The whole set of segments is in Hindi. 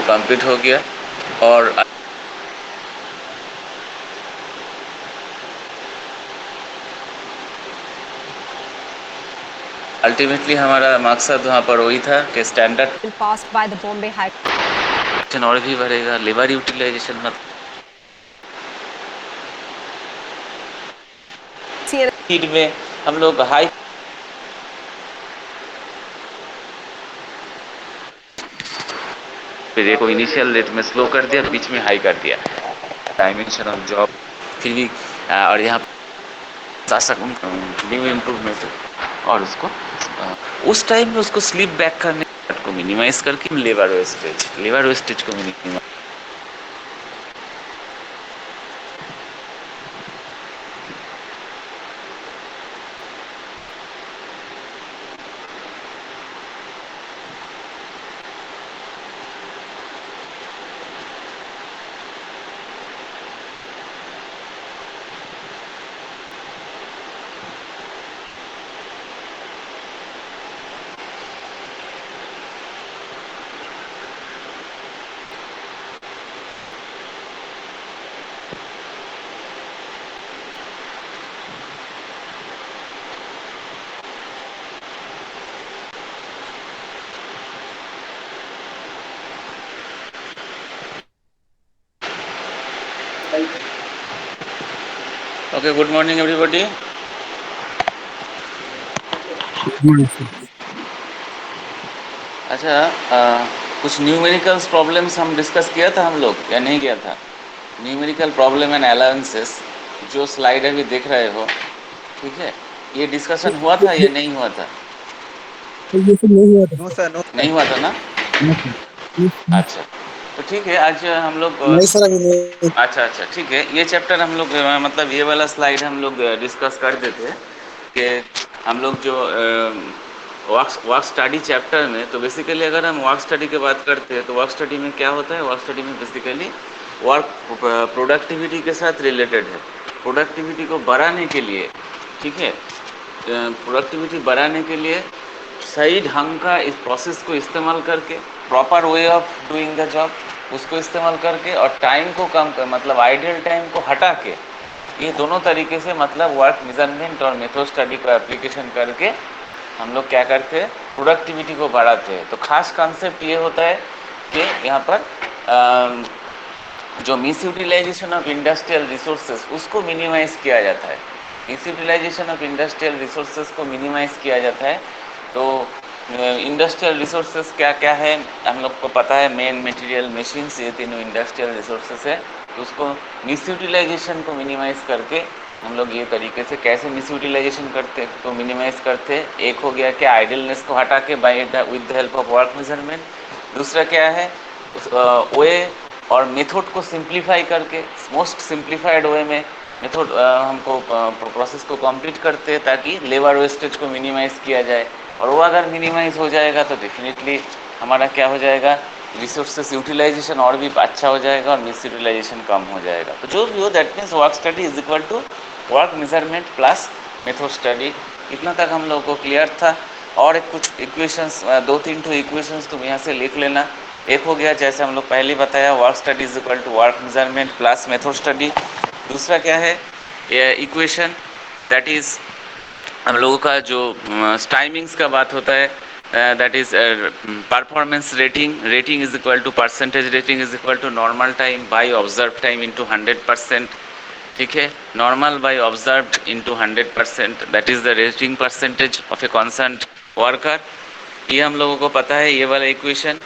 वो कंप्लीट हो गया और अल्टीमेटली हमारा मकसद वहाँ पर वही था कि standard passed by the Bombay High और भी बढ़ेगा, लेबर यूटिलाइजेशन मतलब स्पीड में हम लोग हाई फिर को इनिशियल रेट में स्लो कर दिया, बीच में हाई कर दिया, डायमेंशन ऑफ जॉब फिर भी और यहाँ न्यू इम्प्रूवमेंट और उसको उस टाइम में उसको स्लिप बैक करने को मिनिमाइज करके लेबर वेस्टेज को minimise Okay, good morning everybody. Good morning, sir. अच्छा, कुछ न्यूमेरिकल्स प्रॉब्लम्स हम डिस्कस किया था हम लोग या नहीं किया था? न्यूमेरिकल प्रॉब्लम एंड अलाउंसेस जो स्लाइड अभी देख रहे हो, ठीक है, ये डिस्कशन हुआ था या नहीं हुआ था? ये सब नहीं हुआ था नो सर। सर, नो नहीं हुआ था ना? No sir. अच्छा, तो ठीक है, आज हम लोग नहीं सर, अभी नहीं। अच्छा ठीक है, ये चैप्टर हम लोग मतलब ये वाला स्लाइड हम लोग डिस्कस कर देते हैं कि हम लोग जो वर्क स्टडी चैप्टर में, तो बेसिकली अगर हम वर्क स्टडी की बात करते हैं तो वर्क स्टडी में क्या होता है? वर्क स्टडी में बेसिकली वर्क प्रोडक्टिविटी के साथ रिलेटेड है। प्रोडक्टिविटी को बढ़ाने के लिए, ठीक है, प्रोडक्टिविटी बढ़ाने के लिए सही ढंग का इस प्रोसेस को इस्तेमाल करके, proper way of doing the job उसको इस्तेमाल करके और टाइम को कम कर, मतलब आइडियल टाइम को हटा के, ये दोनों तरीके से मतलब वर्क मेजरमेंट और मेथड स्टडी का एप्लीकेशन करके हम लोग क्या करते हैं? प्रोडक्टिविटी को बढ़ाते हैं। तो खास कॉन्सेप्ट ये होता है कि यहाँ पर जो misutilization of industrial resources उसको मिनिमाइज किया जाता है। Misutilization of industrial resources को मिनिमाइज किया जाता है। तो इंडस्ट्रियल रिसोर्सेज क्या क्या है हम लोग को पता है, मेन मटेरियल, मशीन्स, ये तीनों इंडस्ट्रियल रिसोर्सेज है। तो उसको मिस यूटिलाइजेशन को मिनिमाइज करके हम लोग ये तरीके से कैसे मिस यूटिलाइजेशन करते तो मिनिमाइज करते, एक हो गया कि आइडलनेस को हटा के by with the help of work measurement. दूसरा क्या है? वे और मेथड को सिंप्लीफाई करके, मोस्ट सिंप्लीफाइड वे में मेथड हमको प्रोसेस को कंप्लीट करते हैं ताकि लेबर वेस्टेज को मिनिमाइज किया जाए। और वो अगर मिनिमाइज हो जाएगा तो डेफिनेटली हमारा क्या हो जाएगा? रिसोर्सेस यूटिलाइजेशन और भी अच्छा हो जाएगा और मिस यूटिलाइजेशन कम हो जाएगा। तो जो भी हो, that means work study is equal to work measurement plus method study. इतना तक हम लोग को क्लियर था। और एक कुछ इक्वेशंस, 2-3 ठो इक्वेशंस तुम यहाँ से लिख लेना। एक हो गया, जैसे हम लोग पहले बताया, work study is equal to work measurement plus method study. दूसरा क्या है? इक्वेशन दैट इज हम लोगों का जो टाइमिंग्स का बात होता है, that is performance rating is equal to percentage rating is equal to normal time by observe time into 100%। ठीक है, normal by observed into 100%, that is the rating percentage of a concern worker. ये हम लोगों को पता है, ये वाला इक्वेशन।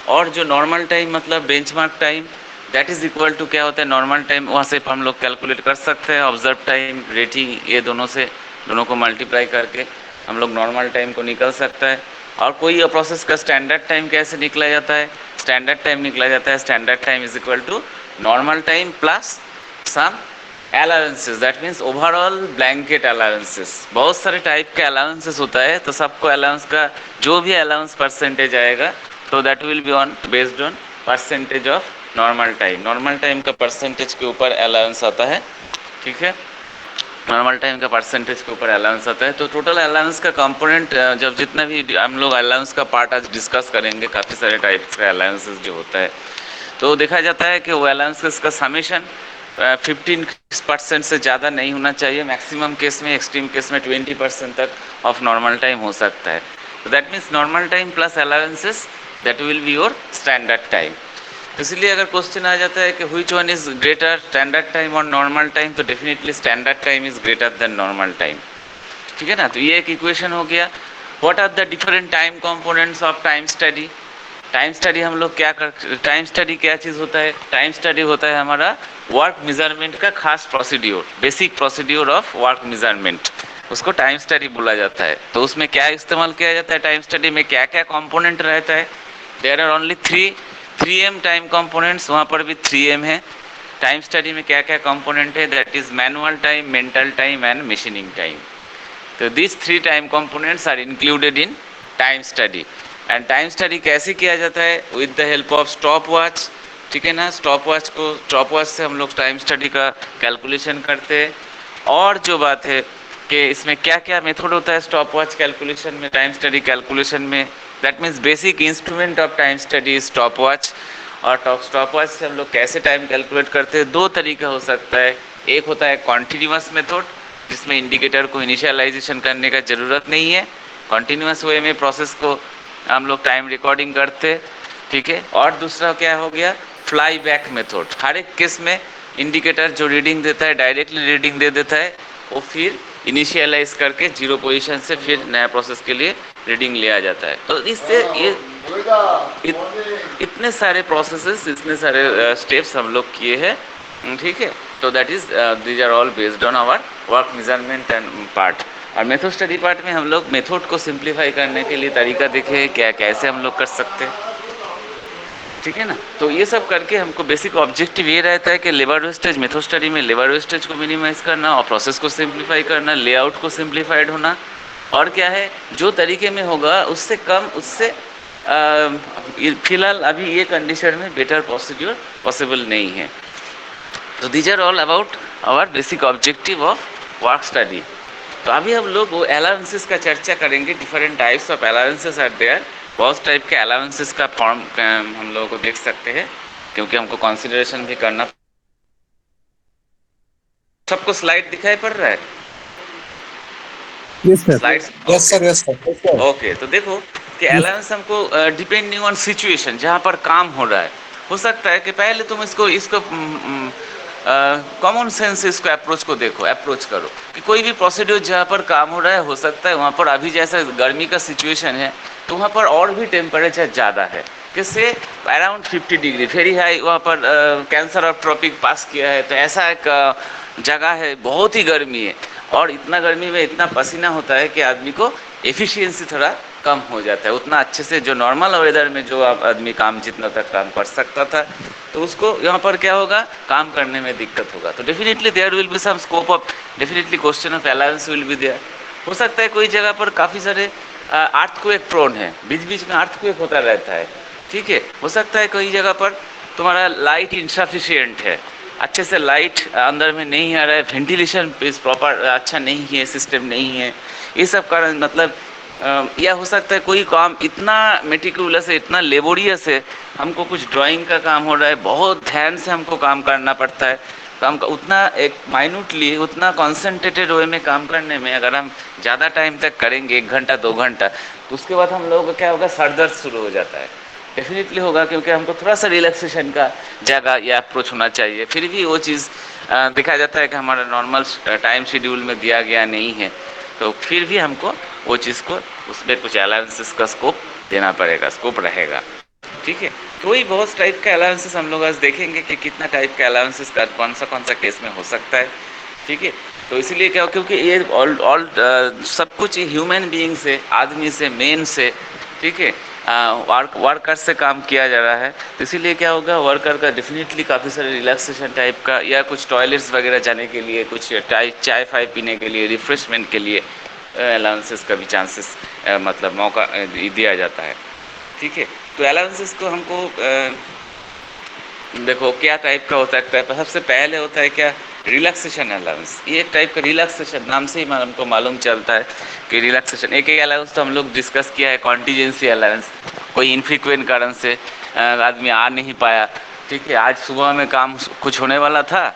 और जो नॉर्मल टाइम मतलब benchmark time, that is equal to क्या होता है? नॉर्मल टाइम वहाँ से हम लोग कैलकुलेट कर सकते हैं, ऑब्जर्व टाइम, रेटिंग, ये दोनों को मल्टीप्लाई करके हम लोग नॉर्मल टाइम को निकल सकता है। और कोई प्रोसेस का स्टैंडर्ड टाइम कैसे निकला जाता है? स्टैंडर्ड टाइम निकला जाता है, standard time is equal to normal time plus some allowances, that means overall blanket allowances. बहुत सारे टाइप के अलाउंसेस होता है, तो सबको अलाउंस का जो भी अलाउंस परसेंटेज आएगा तो that will be on based on percentage of normal time. Normal time का परसेंटेज के ऊपर अलाउंस आता है, ठीक है। नॉर्मल टाइम का परसेंटेज के ऊपर अलाउंस आता है। तो टोटल अलाउंस का कंपोनेंट जब जितना भी हम लोग अलाउंस का पार्ट आज डिस्कस करेंगे, काफ़ी सारे टाइप्स का अलाउंसेस जो होता है, तो देखा जाता है कि वो अलाउंसेस का समेशन 15% से ज़्यादा नहीं होना चाहिए। मैक्सिमम केस में, एक्सट्रीम केस में 20% तक ऑफ नॉर्मल टाइम हो सकता है। तो that means normal time plus allowances, that will be your standard time. इसलिए अगर क्वेश्चन आ जाता है कि which one is greater, standard time और नॉर्मल टाइम, तो definitely standard time is greater than normal time. ठीक है ना। तो ये एक इक्वेशन हो गया। What are the different time components of time study. Time study हम लोग क्या कर, टाइम स्टडी क्या चीज़ होता है? टाइम स्टडी होता है हमारा वर्क मेजरमेंट का खास procedure, basic procedure of work measurement, उसको टाइम स्टडी बोला जाता है। तो उसमें क्या इस्तेमाल किया जाता है? टाइम स्टडी में क्या क्या कंपोनेंट रहता है? There are only three M time components, वहाँ पर भी 3M है। टाइम स्टडी में क्या क्या कंपोनेंट है? That is manual time, mental time and machining time. तो this 3 time components are included in time study. And time study कैसे किया जाता है? With the help of stop watch. ठीक है ना। स्टॉप वॉच से हम लोग टाइम स्टडी का कैलकुलेशन करते हैं। और जो बात है कि इसमें क्या क्या मेथड होता है स्टॉप वॉच कैलकुलेशन में, टाइम स्टडी कैलकुलेशन में, that means basic instrument of time study is stop watch. और स्टॉप वॉच से हम लोग कैसे टाइम कैलकुलेट करते हैं? 2 तरीका हो सकता है। एक होता है कॉन्टिन्यूस मेथड, जिसमें इंडिकेटर को इनिशियलाइजेशन करने का ज़रूरत नहीं है, कॉन्टिन्यूस वे में प्रोसेस को हम लोग टाइम रिकॉर्डिंग करते। ठीक है। और दूसरा क्या हो गया? Fly back method. हर एक केस में इंडिकेटर जो रीडिंग देता है डायरेक्टली रीडिंग दे देता है, वो फिर इनिशियलाइज करके 0 पोजीशन से फिर नया प्रोसेस के लिए रीडिंग लिया जाता है। तो इससे ये इतने सारे प्रोसेसेस, इतने सारे स्टेप्स हम लोग किए हैं। ठीक है। तो that is these are all based on our work measurement and part. और मेथड स्टडी पार्ट में हम लोग मेथड को सिंप्लीफाई करने के लिए तरीका देखे क्या कैसे हम लोग कर सकते हैं। ठीक है ना। तो ये सब करके हमको बेसिक ऑब्जेक्टिव ये रहता है कि लेबर वेस्टेज, मेथड स्टडी में लेबर वेस्टेज को मिनिमाइज करना और प्रोसेस को सिंप्लीफाई करना, लेआउट को सिंप्लीफाइड होना, और क्या है जो तरीके में होगा उससे कम, उससे फिलहाल अभी ये कंडीशन में बेटर प्रोसीड्योर पॉसिबल नहीं है। तो these are all about our basic objective of work study. तो अभी हम लोग वो अलाउंसेस का चर्चा करेंगे। Different types of allowances are there. बहुत टाइप के अलाउंसेस का फॉर्म हम लोगों को देख सकते हैं, क्योंकि हमको कंसिडरेशन भी करना। सबको स्लाइड दिखाई पड़ रहा है? Yes sir. Slides? Yes sir, yes sir. Okay. तो देखो कि अलाउंस हमको डिपेंडिंग ऑन सिचुएशन, जहाँ पर काम हो रहा है, हो सकता है कि पहले तुम इसको कॉमन सेंस से इसको अप्रोच करो कि कोई भी प्रोसीड्यूर जहाँ पर काम हो रहा है, हो सकता है वहाँ पर अभी जैसा गर्मी का सिचुएशन है तो वहाँ पर और भी टेम्परेचर ज़्यादा है, किससे अराउंड 50 डिग्री वेरी हाई। वहाँ पर कैंसर ऑफ ट्रॉपिक पास किया है, तो ऐसा एक जगह है, बहुत ही गर्मी है, और इतना गर्मी में इतना पसीना होता है कि आदमी को एफिशिएंसी थोड़ा कम हो जाता है। उतना अच्छे से जो नॉर्मल वेदर में जो आदमी काम जितना तक काम कर सकता था, तो उसको यहाँ पर क्या होगा, काम करने में दिक्कत होगा। तो definitely there will be some scope of, definitely question of allowance will be there. हो सकता है कोई जगह पर काफ़ी सारे अर्थक्वेक प्रोन है, बीच बीच में अर्थक्वेक होता रहता है। ठीक है। हो सकता है कोई जगह पर तुम्हारा लाइट इनसफिशियंट है, अच्छे से लाइट अंदर में नहीं आ रहा है, वेंटिलेशन प्रॉपर अच्छा नहीं है, सिस्टम नहीं है, ये सब कारण मतलब या हो सकता है कोई काम इतना मेटिकुलस है, इतना लेबोरियस है, हमको कुछ ड्राइंग का काम हो रहा है, बहुत ध्यान से हमको काम करना पड़ता है, काम का उतना एक माइन्यूटली, उतना कॉन्सेंट्रेटेड वे में काम करने में अगर हम ज़्यादा टाइम तक करेंगे, 1 घंटा 2 घंटा, तो उसके बाद हम लोगों का क्या होगा, सर दर्द शुरू हो जाता है। डेफिनेटली होगा, क्योंकि हमको थोड़ा सा रिलैक्सेशन का जगह या अप्रोच होना चाहिए। फिर भी वो चीज़ देखा जाता है कि हमारा नॉर्मल टाइम शेड्यूल में दिया गया नहीं है, तो फिर भी हमको वो चीज़ को उसमें कुछ अलाउंसेस का स्कोप देना पड़ेगा, स्कोप रहेगा। ठीक है। तो वही बहुत टाइप का अलाउंसेस हम लोग आज देखेंगे कि कितना टाइप का अलाउंसेस का कौन सा केस में हो सकता है। ठीक है। तो इसीलिए क्या, क्योंकि ये ऑल सब कुछ ह्यूमन बीइंग से, आदमी से, मेन से, ठीक है, वर्कर से काम किया जा रहा है। तो इसीलिए क्या होगा, वर्कर का डेफिनेटली काफ़ी सारे रिलैक्सेशन टाइप का या कुछ टॉयलेट्स वगैरह जाने के लिए, कुछ चाय फाय पीने के लिए, रिफ्रेशमेंट के लिए अलाउंसेस का भी चांसेस मतलब मौका दिया जाता है। ठीक है। तो अलाउंसेस को हमको देखो क्या टाइप का हो सकता है। सबसे पहले होता है क्या, रिलैक्सेशन अलाउंस, ये एक टाइप का रिलैक्सेशन, नाम से ही हमको मालूम चलता है कि रिलैक्सेशन। एक एक अलाउंस तो हम लोग डिस्कस किया है, कॉन्टीजेंसी अलाउंस, कोई इनफ्रीक्वेंट कारण से आदमी आ नहीं पाया, ठीक है, आज सुबह में काम कुछ होने वाला था,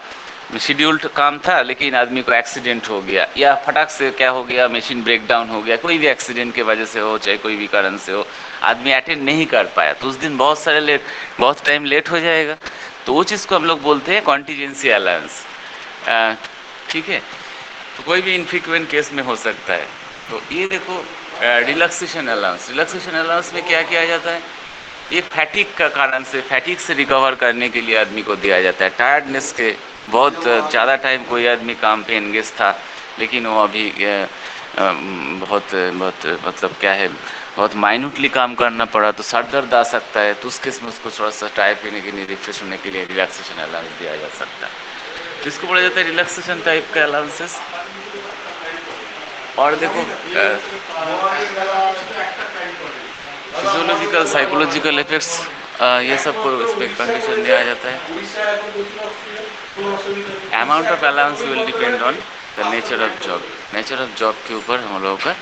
शेड्यूल्ड काम था, लेकिन आदमी को एक्सीडेंट हो गया, या फटाक से क्या हो गया, मशीन ब्रेक डाउन हो गया, कोई भी एक्सीडेंट के वजह से हो, चाहे कोई भी कारण से हो, आदमी अटेंड नहीं कर पाया, तो उस दिन बहुत टाइम लेट हो जाएगा, तो वो चीज़ को हम लोग बोलते हैं कॉन्टीजेंसी अलाउंस, ठीक है। तो कोई भी इनफ्रीक्वेंट केस में हो सकता है। तो ये देखो रिलैक्सेशन अलाउंस, रिलैक्सेशन अलाउंस में क्या किया जाता है, ये फैटिक का कारण से, फैटिक से रिकवर करने के लिए आदमी को दिया जाता है, टायर्डनेस के, बहुत ज़्यादा टाइम कोई आदमी काम पे एंगेज था, लेकिन वो अभी बहुत बहुत मतलब क्या है, बहुत माइन्यूटली काम करना पड़ा, तो सर दर्द आ सकता है, तो उस केस में उसको थोड़ा सा टाइम पीने के लिए, रिफ्रेश होने के लिए रिलैक्सेशन अलाउंस दिया जा सकता है, जिसको बोला जाता है रिलैक्सेशन टाइप का अलाउंसेस। और देखो फिजियोलॉजिकल साइकोलॉजिकल इफेक्ट्स, ये सब को इस पर कंडीशन दिया जाता है। Amount of allowance will depend on the nature of job, nature of job के ऊपर हम लोगों का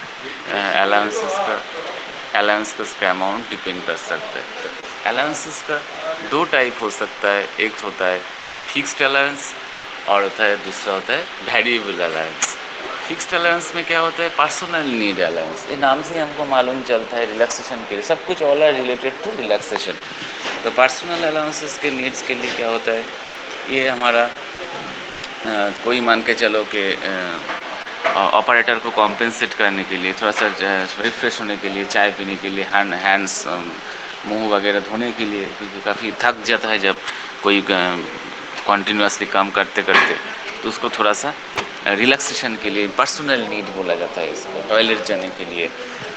अलाउंसेस का अमाउंट डिपेंड कर सकता है। तो अलाउंसेस का दो टाइप हो सकता है, एक होता है फिक्स्ड अलाउंस और होता है दूसरा होता है वेरिएबल अलाउंस। फिक्स्ड अलाउंस में क्या होता है, पर्सनल नीड अलाउंस, ये नाम से हमको मालूम चलता है रिलैक्सेशन के लिए, सब कुछ all are related to relaxation. तो पर्सनल अलाउंसेस के नीड्स के लिए क्या होता है, ये हमारा कोई मान के चलो कि ऑपरेटर को कॉम्पेंसेट करने के लिए, थोड़ा सा रिफ्रेश होने के लिए, चाय पीने के लिए, हैंड्स मुंह वगैरह धोने के लिए, क्योंकि काफ़ी थक जाता है जब कोई कंटिन्यूसली काम करते करते, तो उसको थोड़ा सा रिलैक्सेशन के लिए पर्सनल नीड बोला जाता है इसको, टॉयलेट जाने के लिए,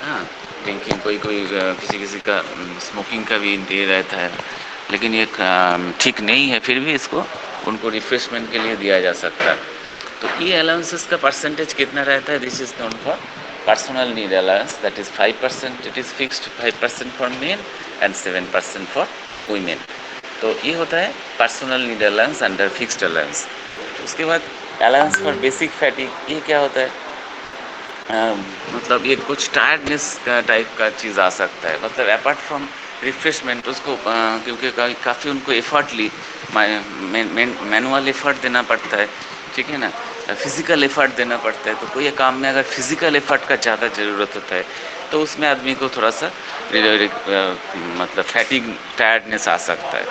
हाँ, ड्रिंकिंग, कोई कोई किसी किसी का स्मोकिंग का भी ये रहता है, लेकिन ये ठीक नहीं है, फिर भी इसको उनको रिफ्रेशमेंट के लिए दिया जा सकता है। तो ये अलाउंसेस का परसेंटेज कितना रहता है, this is known for personal need allowance, that is 5%, it is fixed 5% for main and 7% for women. तो ये होता है personal need allowance under fixed allowance. उसके बाद अलाउंस फॉर बेसिक फैटिग, ये क्या होता है, मतलब ये कुछ टायर्डनेस का टाइप का चीज़ आ सकता है, मतलब अपार्ट फ्रॉम रिफ्रेशमेंट उसको क्योंकि काफ़ी उनको एफर्टली मैनुअल एफर्ट देना पड़ता है, ठीक है ना, फिज़िकल एफर्ट देना पड़ता है, तो कोई काम में अगर फिज़िकल एफर्ट का ज़्यादा ज़रूरत होता है, तो उसमें आदमी को थोड़ा सा मतलब फैटिग टायर्डनेस आ सकता है।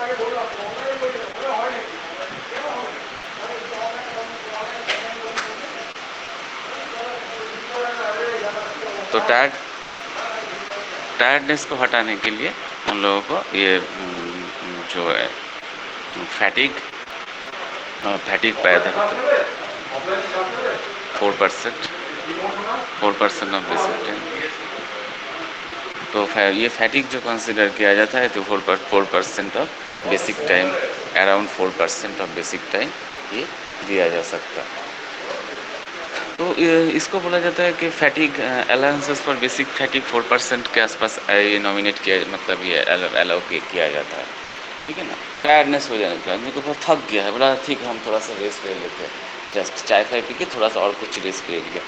तो टायर्डनेस को हटाने के लिए हम लोगों को ये जो है फैटिग पैदा होता है 4% 4% ऑफ बेसिक टाइम। तो ये फैटिग जो कंसिडर किया जाता है, तो 4% of basic time, around 4% of basic time ये दिया जा सकता है। तो इसको बोला जाता है कि fatigue allowances for basic fatigue 4% के आसपास ये नॉमिनेट किया, मतलब ये अलाउ किया जाता है, ठीक है ना। टायर्डनेस हो जाने के बाद मेरे को बहुत थक गया है, बोला ठीक है हम थोड़ा सा रेस्ट ले लेते हैं, जस्ट चाय फाय पी के थोड़ा सा और कुछ रेस्ट ले लिया,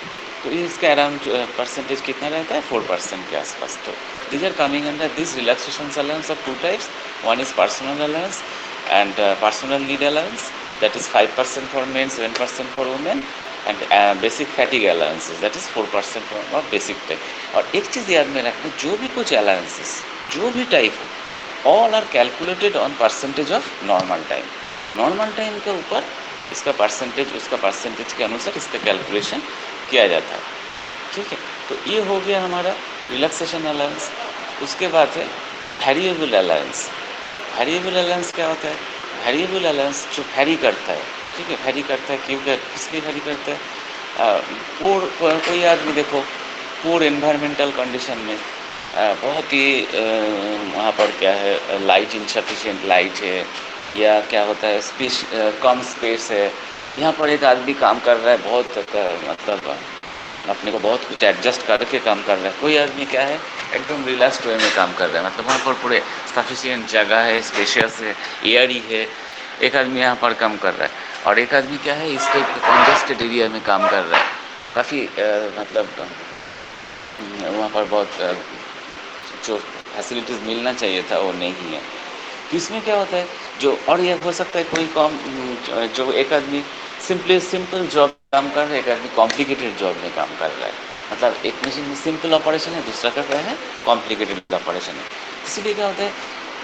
तो इसका अराउंड परसेंटेज कितना रहता है, 4% के आसपास। तो these are coming under this relaxation allowance of two types. One is personal allowance and personal need allowance, that is 5% for men, 7% for women, and basic fatigue allowances, that is 4% of basic time. और एक चीज़ याद में रखना, जो भी कुछ allowances, जो भी टाइप हो, all are calculated on percentage of normal time. Normal time के ऊपर इसका परसेंटेज, उसका परसेंटेज के अनुसार इसका कैलकुलेशन किया जाता है, ठीक है। तो ये हो गया हमारा रिलैक्सेशन अलाउंस। उसके बाद है वेरिएबल अलाउंस। वेरिएबल अलाउंस क्या होता है, वेरिएबल अलाउंस जो वेरी करता है, ठीक है, वेरी करता है, क्यों किसलिए वेरी करता है, कोई आदमी देखो पूर एनवायरमेंटल कंडीशन में बहुत ही वहाँ पर क्या है, लाइट इनसफिशिएंट लाइट है, या क्या होता है कम स्पेस है, यहाँ पर एक आदमी काम कर रहा है, बहुत मतलब अपने को बहुत कुछ एडजस्ट करके काम कर रहा है, कोई आदमी क्या है एकदम रिलैक्स्ड वे में काम कर रहा है, मतलब वहाँ पर पूरे सफिशिएंट जगह है, स्पेशियस है, एयरी है, एक आदमी यहाँ पर काम कर रहा है, और एक आदमी क्या है इस टाइप के कॉन्जेस्टेड एरिया में काम कर रहा है, काफ़ी मतलब वहाँ पर बहुत जो फैसिलिटीज़ मिलना चाहिए था वो नहीं है। तो इसमें क्या होता है जो, और ये हो सकता है कोई कॉम जो एक आदमी सिंपल जॉब काम कर रहा है, एक आदमी कॉम्प्लिकेटेड जॉब में काम कर रहा है। मतलब एक मशीन में सिंपल ऑपरेशन है, दूसरा कर रहा है कॉम्प्लिकेटेड ऑपरेशन है। इसीलिए क्या होता है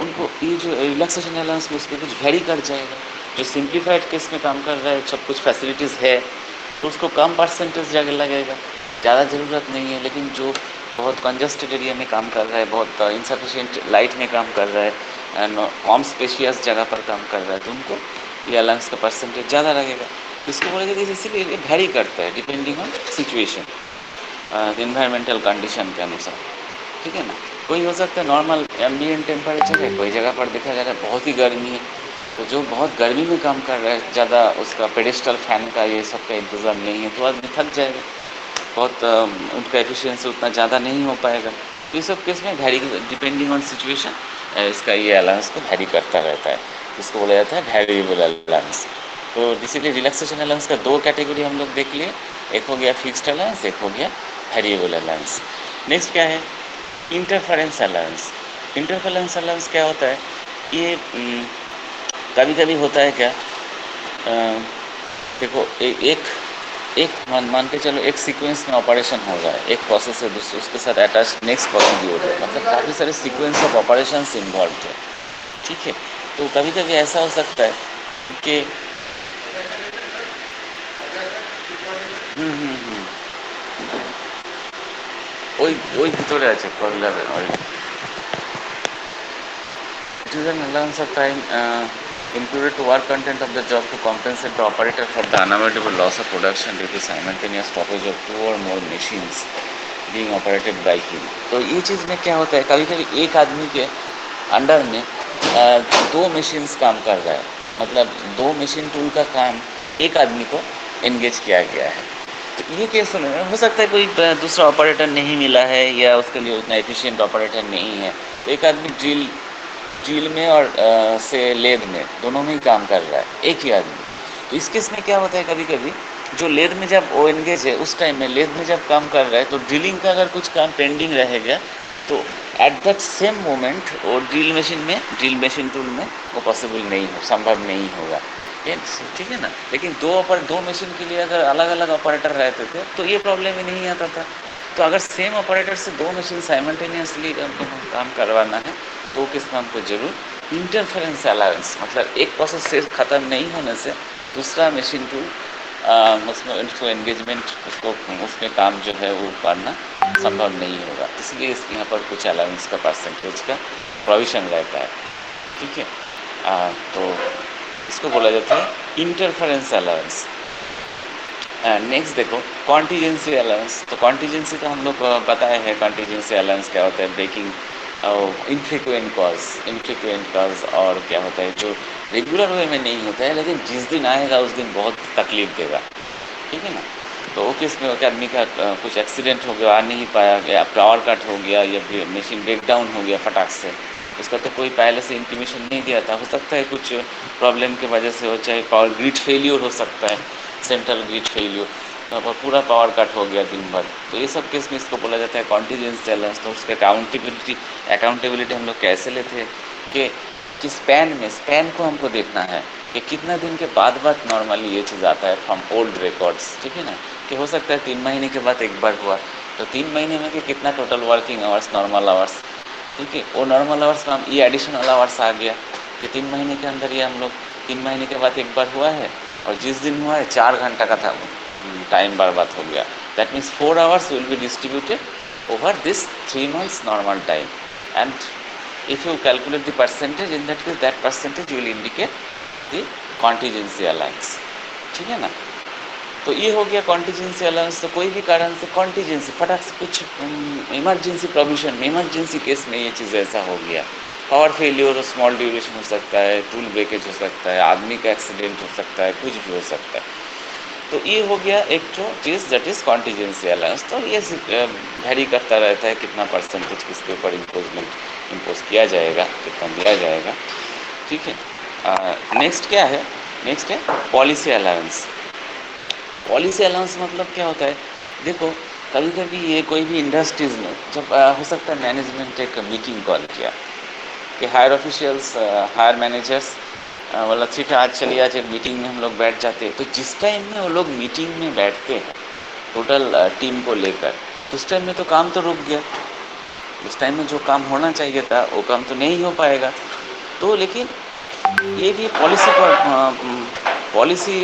उनको ये जो रिलैक्सेशन अलाउंस में उसमें कुछ वेरी कर जाएगा। जो सिंप्लीफाइड केस में काम कर रहा है, सब कुछ फैसिलिटीज़ है, तो उसको कम परसेंटेज जगह लगेगा, ज़्यादा ज़रूरत नहीं है। लेकिन जो बहुत कंजस्टेड एरिया में काम कर रहा है, बहुत इंसफिशिएंट लाइट में काम कर रहा है, कम स्पेशियस जगह पर काम कर रहा है, तो उनको ये अलाउंस का परसेंटेज ज़्यादा लगेगा। इसको बोलेगा कि इसीलिए ये वेरी करता है depending on situation, environmental condition के अनुसार। ठीक है ना। कोई हो सकता है नॉर्मल एम्बिएंट टेम्परेचर है, कोई जगह पर देखा जा रहा है बहुत ही गर्मी है, तो जो बहुत गर्मी में काम कर रहा है, ज़्यादा उसका पेडिस्टल फैन का ये सब का इंतज़ाम नहीं है, तो आदमी थक जाएगा, बहुत उनका एफिशिएंसी उतना ज़्यादा नहीं हो पाएगा। तो ये सब केस में वैरी डिपेंडिंग ऑन सिचुएशन इसका ये अलाउंस को वैरी करता रहता है। इसको बोला जाता है वेरिएबल अलाउंस। तो इसीलिए रिलैक्सेशन अलाउंस का दो कैटेगरी हम लोग देख लिए, एक हो गया फिक्स्ड अलाउंस, एक हो गया वेरिएबल अलाउंस। नेक्स्ट क्या है इंटरफेरेंस अलाउंस। इंटरफेरेंस अलाउंस क्या होता है, ये कभी कभी होता है क्या, देखो एक एक मान के चलो एक सीक्वेंस में ऑपरेशन हो रहा है, एक प्रोसेस से दूसरे उसके साथ अटैच नेक्स्ट प्रोसेस हो रहा है, मतलब काफ़ी सारे सीक्वेंस ऑफ ऑपरेशंस इन्वॉल्व है। ठीक है। तो कभी कभी ऐसा हो सकता है कि হুম। ওই ভিতরে আছে কয়লারের oil. It is an allowance of time included to work content of the job to compensate the operator for the unavoidable loss of production due to simultaneous stoppage of two or more machines being operated by him। तो ये चीज़ में क्या होता है कभी कभी एक आदमी के अंडर में दो मशीन्स काम कर रहा है, मतलब दो मशीन टूल का काम एक आदमी को एंगेज किया गया है। तो ये केस में हो सकता है कोई दूसरा ऑपरेटर नहीं मिला है या उसके लिए उतना एफिशिएंट ऑपरेटर नहीं है, तो एक आदमी ड्रिल ड्रिल में और से लेद में दोनों में ही काम कर रहा है एक ही आदमी। तो इस केस में क्या होता है कभी कभी जो लेद में जब वो एंगेज है उस टाइम में लेद में जब काम कर रहा है तो ड्रिलिंग का अगर कुछ काम पेंडिंग रहेगा तो एट दैट सेम मोमेंट वो ड्रिल मशीन टूल में वो पॉसिबल नहीं हो, संभव नहीं होगा। ठीक है ना। लेकिन दो मशीन के लिए अगर अलग अलग ऑपरेटर रहते थे तो ये प्रॉब्लम ही नहीं आता था। तो अगर सेम ऑपरेटर से दो मशीन साइमल्टेनियसली काम करवाना है तो किस में हमको जरूर इंटरफेरेंस अलाउंस, मतलब एक प्रोसेस से ख़त्म नहीं होने से दूसरा मशीन टूल उसमें उसको एंगेजमेंट उसमें काम जो है वो करना संभव नहीं होगा, इसलिए यहाँ पर कुछ अलाउंस का परसेंटेज का प्रोविज़न रहता है। ठीक है। तो इसको बोला जाता है इंटरफेरेंस अलाउंस। नेक्स्ट देखो कॉन्टीजेंसी अलाउंस। तो कॉन्टीजेंसी तो हम लोग को पता है कॉन्टीजेंसी अलाउंस क्या होता है, ब्रेकिंग इनफ्रिक्वेंट कॉज और क्या होता है जो रेगुलर वे में नहीं होता है लेकिन जिस दिन आएगा उस दिन बहुत तकलीफ देगा। ठीक है ना। तो वो किस में होता है आदमी का कुछ एक्सीडेंट हो गया, आ नहीं पाया, या पावर कट हो गया या फिर मशीन ब्रेक डाउन हो गया फटाक से, उसका तो कोई पहले से इंटीमेशन नहीं दिया था, हो सकता है कुछ प्रॉब्लम की वजह से हो, चाहे पावर ग्रिड फेलियर हो सकता है, सेंट्रल ग्रिड फेलियर, तो पूरा पावर कट हो गया दिन भर। तो ये सब केस में इसको बोला जाता है कॉन्टीजेंसी अलाउंस। तो उसके अकाउंटेबिलिटी हम लोग कैसे लेते हैं कि स्पैन को हमको देखना है कि कितना दिन के बाद नॉर्मली ये चीज़ आता है फ्रॉम ओल्ड रिकॉर्ड्स। ठीक है ना। कि हो सकता है 3 महीने के बाद एक बार हुआ, तो 3 महीने में कि कितना total working hours normal hours. ठीक है। वो नॉर्मल आवर्स में हम ये एडिशनल आवर्स आ गया कि 3 महीने के अंदर ये हम लोग 3 महीने के बाद एक बार हुआ है और जिस दिन हुआ है 4 घंटा का था टाइम बर्बाद हो गया। That means 4 hours will be distributed over this 3 months normal time and if you calculate the percentage in that case that percentage will indicate the contingency allowance। ठीक है ना। तो ये हो गया कॉन्टीजेंसी अलाउंस। तो कोई भी कारण से कॉन्टीजेंसी फटाक से कुछ इमरजेंसी प्रोविजन में इमरजेंसी केस में ये चीज़ ऐसा हो गया, पावर फेलियर और स्मॉल ड्यूरेशन हो सकता है, टूल ब्रेकेज हो सकता है, आदमी का एक्सीडेंट हो सकता है, कुछ भी हो सकता है। तो ये हो गया एक जो चीज़ दैट इज़ कॉन्टीजेंसी अलाउंस। तो ये वैरी करता रहता है कितना परसेंटेज किसके ऊपर इम्पोज किया जाएगा, कितना दिया जाएगा। ठीक है। नेक्स्ट क्या है नेक्स्ट है पॉलिसी अलाउंस। पॉलिसी अलाउंस मतलब क्या होता है, देखो कभी कभी ये कोई भी इंडस्ट्रीज़ में जब हो सकता है मैनेजमेंट एक मीटिंग कॉल किया कि हायर ऑफिशियल्स, हायर मैनेजर्स बोला ठीक है आज चलिए आज एक मीटिंग में हम लोग बैठ जाते हैं। तो जिस टाइम में वो लोग मीटिंग में बैठते हैं टोटल टीम को लेकर, तो उस टाइम में तो काम तो रुक गया, उस टाइम में जो काम होना चाहिए था वो काम तो नहीं हो पाएगा। तो लेकिन ये भी पॉलिसी पर पॉलिसी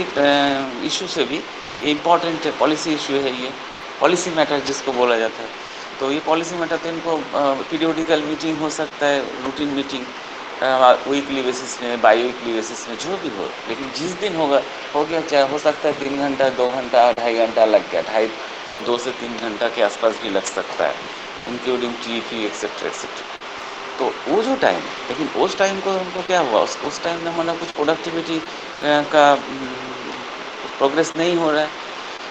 इशू से भी इम्पॉर्टेंट है, पॉलिसी इशू है ये, पॉलिसी मैटर जिसको बोला जाता है। तो ये पॉलिसी मैटर तो इनको पीरियोडिकल मीटिंग हो सकता है, रूटीन मीटिंग वीकली बेसिस में, बाई वीकली बेसिस में, जो भी हो, लेकिन जिस दिन होगा हो गया, चाहे हो सकता है 3 घंटा 2 घंटा 2.5 घंटा लग गया, 2 से 3 घंटा के आसपास भी लग सकता है, including T fee etcetera etcetera. तो वो जो टाइम, लेकिन उस टाइम को उनको क्या हुआ, उस टाइम में हमारा कुछ प्रोडक्टिविटी का प्रोग्रेस नहीं हो रहा है।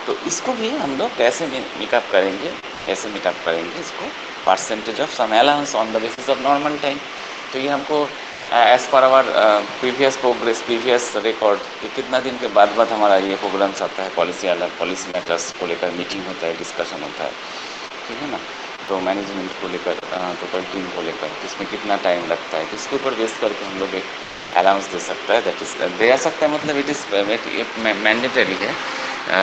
तो इसको भी हम लोग कैसे मेकअप करेंगे, कैसे मेकअप करेंगे इसको, percentage of some allowance on the basis of normal time. तो ये हमको as per our previous progress, previous record कि कितना दिन के बाद हमारा ये प्रोग्राम्स आता है, पॉलिसी अलग, पॉलिसी मैटर्स को लेकर मीटिंग होता है, डिस्कशन होता है, ठीक है ना। तो मैनेजमेंट को लेकर, टोटल टीम को लेकर इसमें कितना टाइम लगता है, तो इसके ऊपर बेस करके हम लोग एक अलाउंस दे सकता है, दैट इज दे सकता है, मतलब इट इज़ मैंडेटरी है।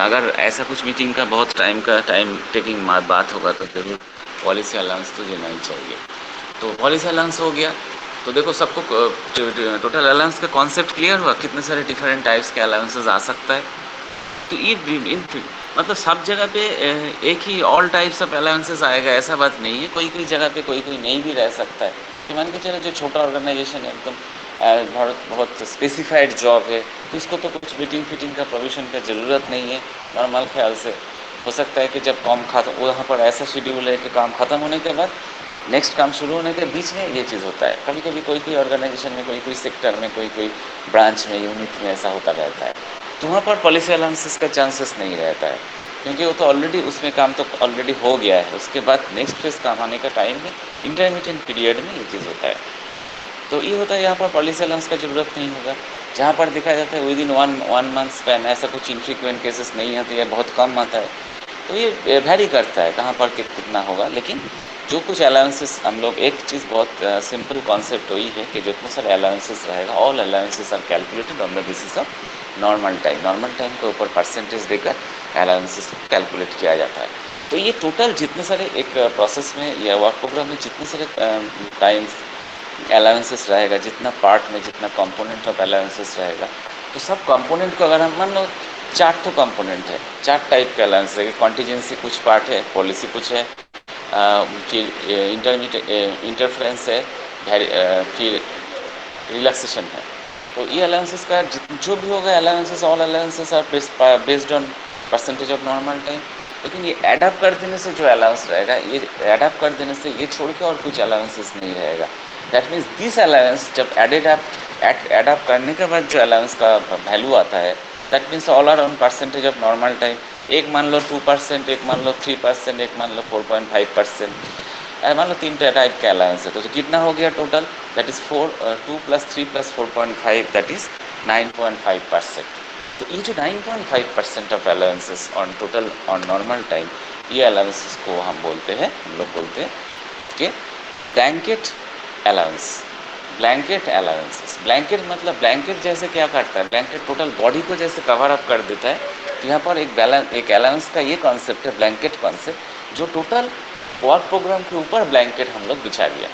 अगर ऐसा कुछ मीटिंग का बहुत टाइम का टाइम टेकिंग बात होगा तो ज़रूर पॉलिसी अलाउंस तो देना ही चाहिए। तो पॉलिसी अलाउंस हो गया। तो देखो सबको टोटल अलाउंस का कॉन्सेप्ट क्लियर हुआ, कितने सारे डिफरेंट टाइप्स के अलाउंसेस आ सकता है। तो ये इन मतलब सब जगह पे एक ही ऑल टाइप्स ऑफ अलाउंसेस आएगा ऐसा बात नहीं है, कोई कोई जगह पे कोई कोई नहीं भी रह सकता है। कि मान के चलो जो छोटा ऑर्गेनाइजेशन है एकदम बहुत बहुत स्पेसिफाइड जॉब है, तो इसको तो कुछ मीटिंग फिटिंग का प्रोविज़न का ज़रूरत नहीं है। नॉर्मल ख्याल से हो सकता है कि जब काम खत्म, वहाँ पर ऐसा शेड्यूल है कि काम ख़त्म होने के बाद नेक्स्ट काम शुरू होने के बीच में ये चीज़ होता है। कभी कभी कोई कोई ऑर्गेनाइजेशन में, कोई कोई सेक्टर में, कोई कोई ब्रांच में, यूनिट में ऐसा होता रहता है। तो वहाँ पर पॉलिसी अलाउंसेस का चांसेस नहीं रहता है, क्योंकि वो तो ऑलरेडी उसमें काम तो ऑलरेडी हो गया है। उसके बाद नेक्स्ट फेज काम आने का टाइम में, इंटरमीडिएट पीरियड में ये चीज़ होता है। तो ये होता है यहाँ पर पॉलिसी अलाउंस का ज़रूरत नहीं होगा। जहाँ पर दिखाया जाता है with in one month span, ऐसा कुछ इनफ्रीक्वेंट केसेस नहीं आते या बहुत कम आता है। तो ये वैरी करता है कहाँ पर कितना होगा। लेकिन जो कुछ अलाउंसेस हम लोग, एक चीज़ बहुत सिंपल कॉन्सेप्ट वही है कि जितने सारे अलाउंसेस रहेगा, all allowances are calculated on the basis of normal time. Normal time के ऊपर परसेंटेज देकर अलाउंसेस कैलकुलेट किया जाता है। तो ये टोटल जितने सारे एक प्रोसेस में या वर्क प्रोग्राम में जितने सारे टाइम्स अलाउंसेस रहेगा, जितना पार्ट में जितना कंपोनेंट ऑफ अलाउंसेस रहेगा, तो सब कंपोनेंट को अगर हम मान लो 4 तो कंपोनेंट है, 4 टाइप के अलाउंस है। कॉन्टीजेंसी कुछ पार्ट है, पॉलिसी कुछ है, फिर इंटरमीडिएट इंटरफ्रेंस है, फिर रिलैक्सेशन है। तो ये अलाउंसेस का जो भी होगा allowances, all allowances are based on percentage of normal time. लेकिन ये एडअप कर देने से जो अलाउंस रहेगा, ये एडअप कर देने से ये छोड़ के और कुछ अलाउंसेस नहीं रहेगा। दैट मीन्स दिस अलाउंस जब एडअप करने के बाद जो अलाउंस का वैल्यू आता है, that means all are on percentage of normal time. एक मान लो 2%, एक मान लो 3%, एक मान लो 4.5%, मान लो 3 टाइप के अलाउंस है। तो कितना हो गया total, that is 2 + 3 + 4.5, that is 9.5%। तो ये जो 9.5% of allowances on total on normal time, ये अलाउंसेस को हम बोलते हैं, हम लोग बोलते हैं कि blanket allowance. Blanket allowances, blanket मतलब ब्लैंकेट जैसे क्या करता है, ब्लैंकेट टोटल बॉडी को जैसे कवर अप कर देता है। तो यहाँ पर एक अलाउंस का ये कॉन्सेप्ट है, ब्लैंकेट कॉन्सेप्ट, जो टोटल वर्क प्रोग्राम के ऊपर ब्लैंकेट हम लोग बिछा दिया,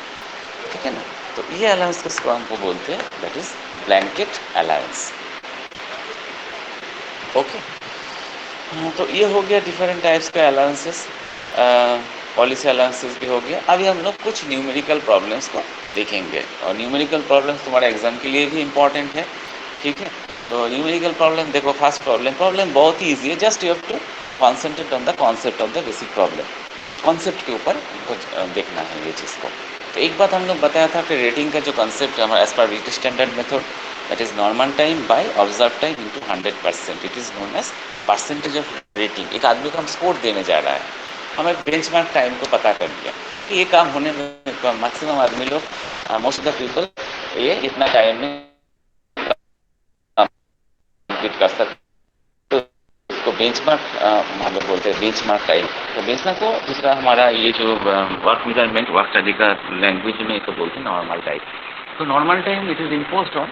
ठीक है ना। तो ये अलाउंस किसको हमको बोलते हैं, that is blanket allowance. Okay. तो ये हो गया डिफरेंट टाइप्स के अलाउंसेस, पॉलिसी अलाउंसेस भी हो गया। अभी हम लोग कुछ न्यूमेरिकल प्रॉब्लम्स को देखेंगे, और न्यूमेरिकल प्रॉब्लम्स तुम्हारे एग्जाम के लिए भी इंपॉर्टेंट है, ठीक है। तो न्यूमेरिकल प्रॉब्लम देखो, फर्स्ट प्रॉब्लम बहुत ही ईजी है, just you have to concentrate on the concept of the basic problem. Concept के ऊपर देखना है ये चीज़ को। तो एक बात हम लोग बताया था कि रेटिंग का जो कॉन्सेप्ट है हमारा as per British standard method, that is normal time by observe time into 100%, it is known as percentage of rating. एक आदमी को हम स्कोर देने जा रहा है, हमें बेंचमार्क टाइम को पता कर लिया कि ये काम होने में मैक्सिमम आदमी लोग, मोस्ट ऑफ द पीपल ये इतना टाइम में कंप्लीट कर सकते तो उसको बेंचमार्क हम लोग बोलते हैं बेंचमार्क टाइम। तो बेंचमार्क को दूसरा हमारा ये जो वर्क मेजरमेंट वर्क स्टडी का लैंग्वेज में इसको बोलते हैं नॉर्मल टाइम। तो normal time it is imposed on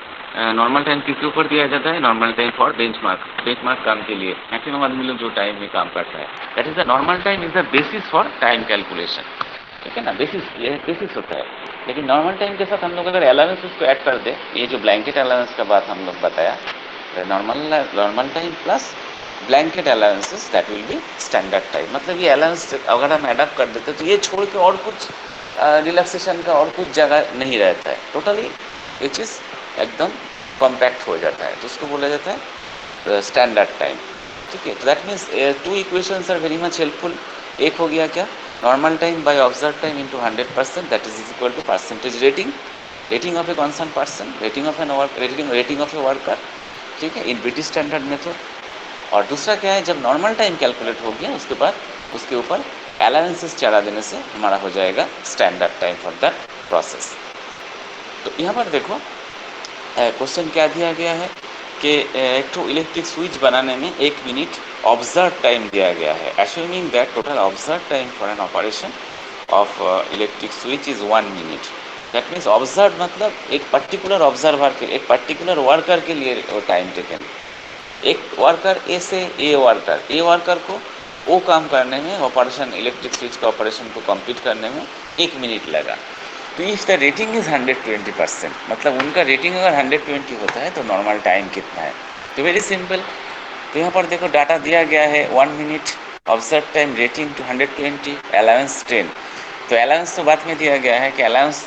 normal time किसके ऊपर दिया जाता है? नॉर्मल टाइम फॉर बेंचमार्क काम के लिए मैक्सिमम आदमी लोग जो टाइम में काम करता है that is the normal time is the basis for time calculation. ठीक है ना, बेसिस, ये बेसिस होता है। लेकिन नॉर्मल टाइम के साथ हम लोग अगर अलाउंस उसको ऐड कर दे, ये जो ब्लैंकेट अलाउंस का बात हम लोग बताया, normal time plus blanket allowances that will B standard time. मतलब ये अलाउंस अगर हम एडप्ट कर देते तो ये छोड़ के और कुछ रिलैक्सेशन का और कुछ जगह नहीं रहता है, टोटली ये चीज़ एकदम कॉम्पैक्ट हो जाता है, तो उसको बोला जाता है स्टैंडर्ड टाइम। ठीक है, तो that means two equations are very much helpful. एक हो गया क्या? Normal time by observe time into 100%, that is equal to percentage rating, rating of a constant person, rating of an work, rating of a worker. ठीक है, इन ब्रिटिश स्टैंडर्ड मेथड। और दूसरा क्या है, जब नॉर्मल टाइम कैलकुलेट हो गया उसके बाद उसके ऊपर अलाउंसेस चढ़ा देने से हमारा हो जाएगा standard time for that process. तो यहाँ पर देखो क्वेश्चन क्या दिया गया है कि एक तो इलेक्ट्रिक स्विच बनाने में 1 मिनट ऑब्जर्व टाइम दिया गया है, एस्यूमिंग that total observe time for an operation of electric switch is 1 minute. That means observe मतलब एक पर्टिकुलर ऑब्जर्वर के, एक पर्टिकुलर वर्कर के लिए वो टाइम टेकन। एक वर्कर ए से ए वर्कर को वो काम करने में, ऑपरेशन इलेक्ट्रिक स्विच का ऑपरेशन को कंप्लीट करने में 1 मिनट लगा। तो इफ द रेटिंग इज 120%, मतलब उनका रेटिंग अगर 120 होता है तो नॉर्मल टाइम कितना है? तो वेरी सिंपल। तो यहाँ पर देखो डाटा दिया गया है 1 minute observe time, rating to 120, allowance 10। तो अलाउंस तो बाद में दिया गया है कि अलाउंस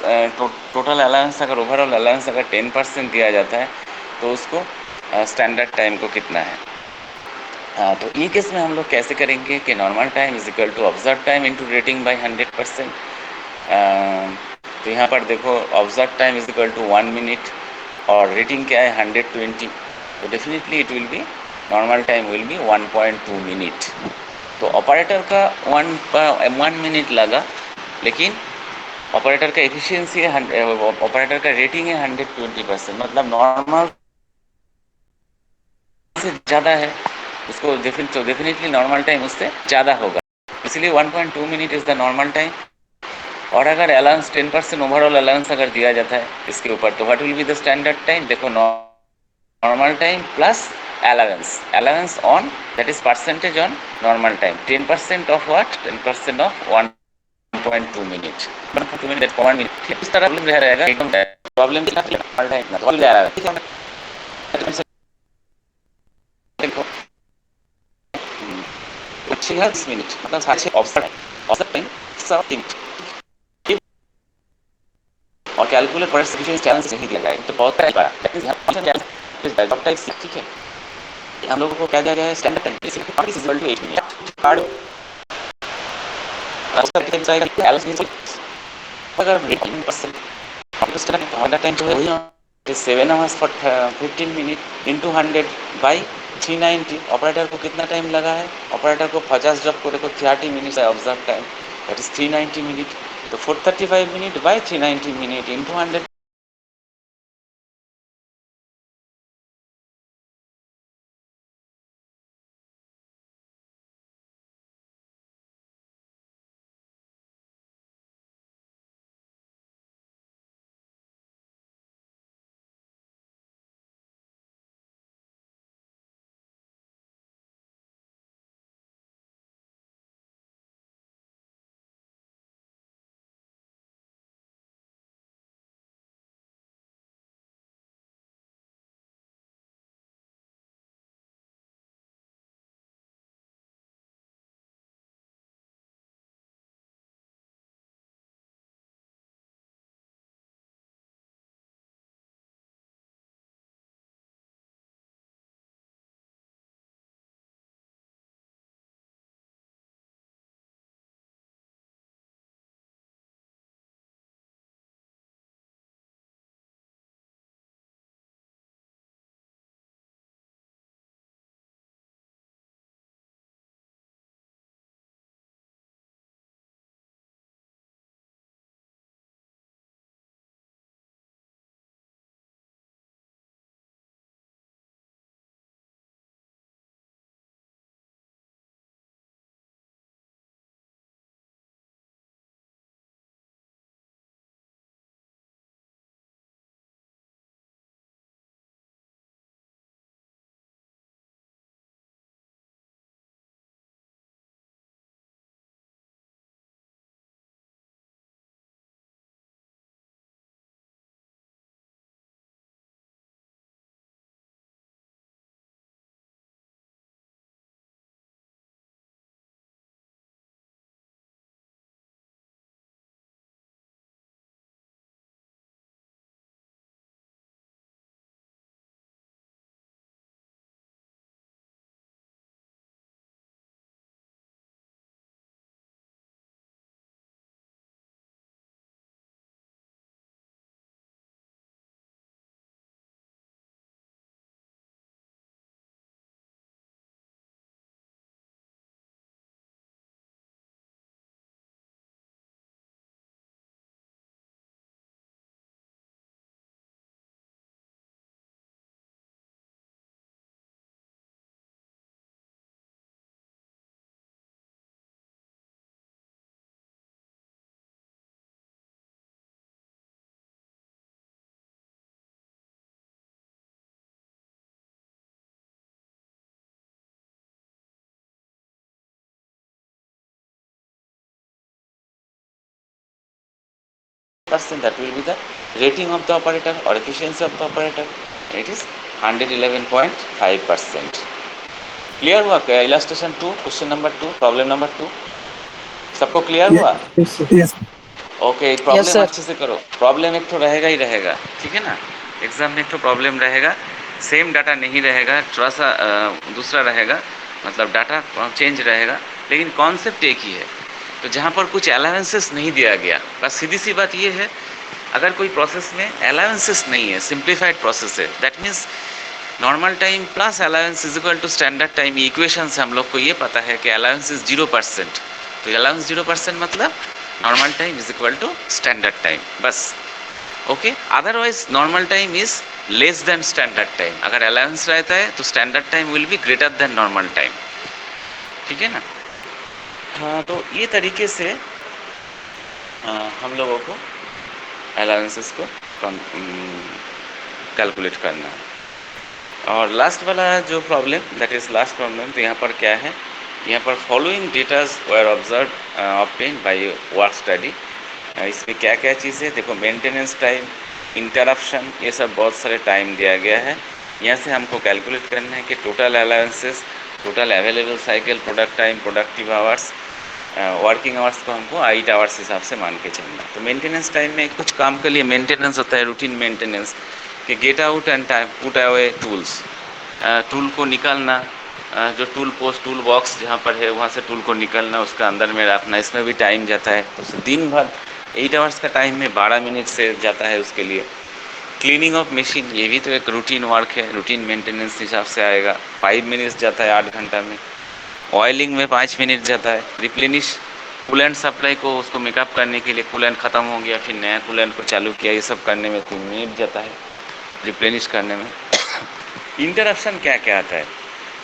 टोटल अलाउंस अगर ओवरऑल अलाउंस अगर 10% दिया जाता है तो उसको स्टैंडर्ड टाइम को कितना है। तो ई केस में हम लोग कैसे करेंगे कि normal time is equal to observe time into rating by 100%। तो यहाँ पर देखो observe time is equal to 1 minute और रेटिंग क्या है 120, तो definitely it will be normal time will be 1.2 minute. तो ऑपरेटर का 1 मिनट लगा, लेकिन ऑपरेटर का एफिशिएंसी है, ऑपरेटर का रेटिंग है 120%, मतलब नॉर्मल से ज़्यादा है, उसको डेफिनेटली नॉर्मल टाइम उससे ज़्यादा होगा, इसलिए 1.2 minute is the normal time. और अगर अलाउंस 10% ओवरऑल अलाउंस अगर दिया जाता है इसके ऊपर, तो what will be the standard time? देखो normal time plus allowance on, that is percentage on normal time, 10% of what? 10% of 1.2 minute, 1.2 minute 1 minute. इस तरह प्रॉब्लम रहेगा एकदम, प्रॉब्लम नॉर्मल टाइम देखो 6 मिनट, मतलब 6 टाइम और कैलकुलेट पर चैलेंज नहीं दिया गया है, तो बहुत ठीक है। हम लोगों को क्या दिया गया है? Standard time is equal to 8 minute. Card अगर 18% हमारा टाइम जो है वही 7 hours for 15 minute into 100 by 390। Operator को कितना टाइम लगा है? ऑपरेटर को 50 जब को देखो 30 minute observe time, that is 390 minute. तो 435 minute by 390 minute into 100 percent, that will be the rating of the operator or efficiency of the operator. It is 111.5%. Clear हुआ क्या? Illustration 2, question number 2, problem number 2 सबको क्लियर हुआ? Yes, sir. Yes. Okay, yes problem sir. अच्छे से करो। प्रॉब्लम एक तो रहेगा ही रहेगा, ठीक है ना? एग्जाम में एक तो प्रॉब्लम रहेगा, सेम डाटा नहीं रहेगा, थोड़ा सा दूसरा रहेगा, मतलब डाटा चेंज रहेगा, लेकिन कॉन्सेप्ट एक ही है। तो जहाँ पर कुछ अलाउंसेस नहीं दिया गया, बस सीधी सी बात ये है, अगर कोई प्रोसेस में अलाउंसेस नहीं है, सिंप्लीफाइड प्रोसेस है, that means normal time plus allowance is equal to standard time. Equation से हम लोग को ये पता है कि अलाउंस इज 0%, तो अलाउंस 0% मतलब normal time is equal to standard time, बस। Okay, otherwise normal time is less than standard time. अगर अलाउंस रहता है तो standard time will be greater than normal time, ठीक है ना? हाँ, तो ये तरीके से हम लोगों को अलाउंसेस को कैलकुलेट करना है। और लास्ट वाला जो problem, that is last problem, तो यहाँ पर क्या है, यहाँ पर following datas were observe obtain by work study. इसमें क्या क्या चीज़ है देखो, मेंटेनेंस टाइम, इंटरप्शन, ये सब बहुत सारे टाइम दिया गया है। यहाँ से हमको कैलकुलेट करना है कि total allowances, total available cycle, product time, productive hours, working hours को हमको 8 आवर्स हिसाब से मान के चलना। तो मेंटेनेंस टाइम में कुछ काम के लिए मेंटेनेंस होता है, रूटीन मेंटेनेंस, कि get out and put away tools, tool को निकालना, जो टूल पोस्ट, टूल बॉक्स जहाँ पर है वहाँ से टूल को निकालना, उसका अंदर में रखना, इसमें भी टाइम जाता है। तो दिन भर 8 आवर्स का टाइम में 12 मिनट से जाता है उसके लिए। क्लीनिंग ऑफ मशीन, ये भी तो एक रूटीन वर्क है, रूटीन मेंटेनेंस हिसाब से आएगा, 5 मिनट्स जाता है 8 घंटा में। ऑयलिंग में 5 मिनट जाता है। रिप्लेनिश कूलेंट सप्लाई को, उसको मेकअप करने के लिए कूलेंट ख़त्म हो गया, फिर नया कूलेंट को चालू किया, ये सब करने में 3 मिनट जाता है, रिप्लेनिश करने में। इंटरप्शन क्या क्या आता है?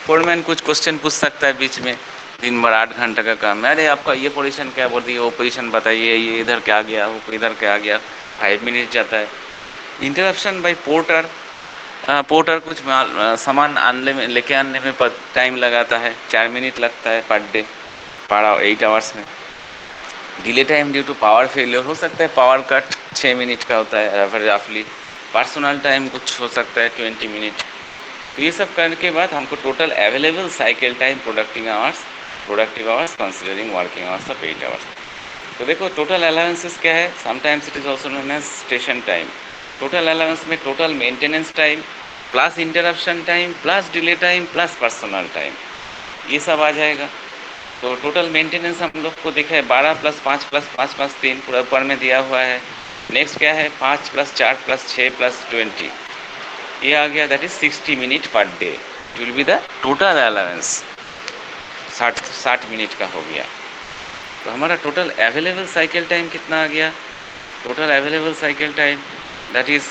फोरमैन कुछ क्वेश्चन पूछ सकता है बीच में, दिन भर 8 घंटे का काम है, अरे आपका ये पोजीशन क्या बोल रही है, वो पोजीशन बताइए, ये इधर क्या गया, वो इधर क्या गया, 5 मिनट जाता है। इंटरप्शन बाय पोर्टर, पोर्टर कुछ सामान आनने में, लेके आने में टाइम लगाता है, 4 मिनट लगता है पर डे, 8 आवर्स में। Delay time due to power failure, हो सकता है पावर कट 6 मिनट का होता है रफली। पर्सनल टाइम कुछ हो सकता है 20 मिनट। तो ये सब करने के बाद हमको total available cycle time, productive hours considering working hours of 8 hours. तो देखो टोटल अलाउंसेस क्या है, sometimes it is also known as station time. Total allowance में total maintenance time plus interruption time plus delay time plus personal time, ये सब आ जाएगा। तो टोटल मेंटेनेंस हम लोग को देखा है 12 + 5 + 5 + 3 पूरा ऊपर में दिया हुआ है। नेक्स्ट क्या है, 5 + 4 + 6 + 20, ये आ गया, that is 60 minute per day. It will be the total allowance, 60 minute का हो गया। तो हमारा टोटल अवेलेबल साइकिल टाइम कितना आ गया? Total available cycle time that is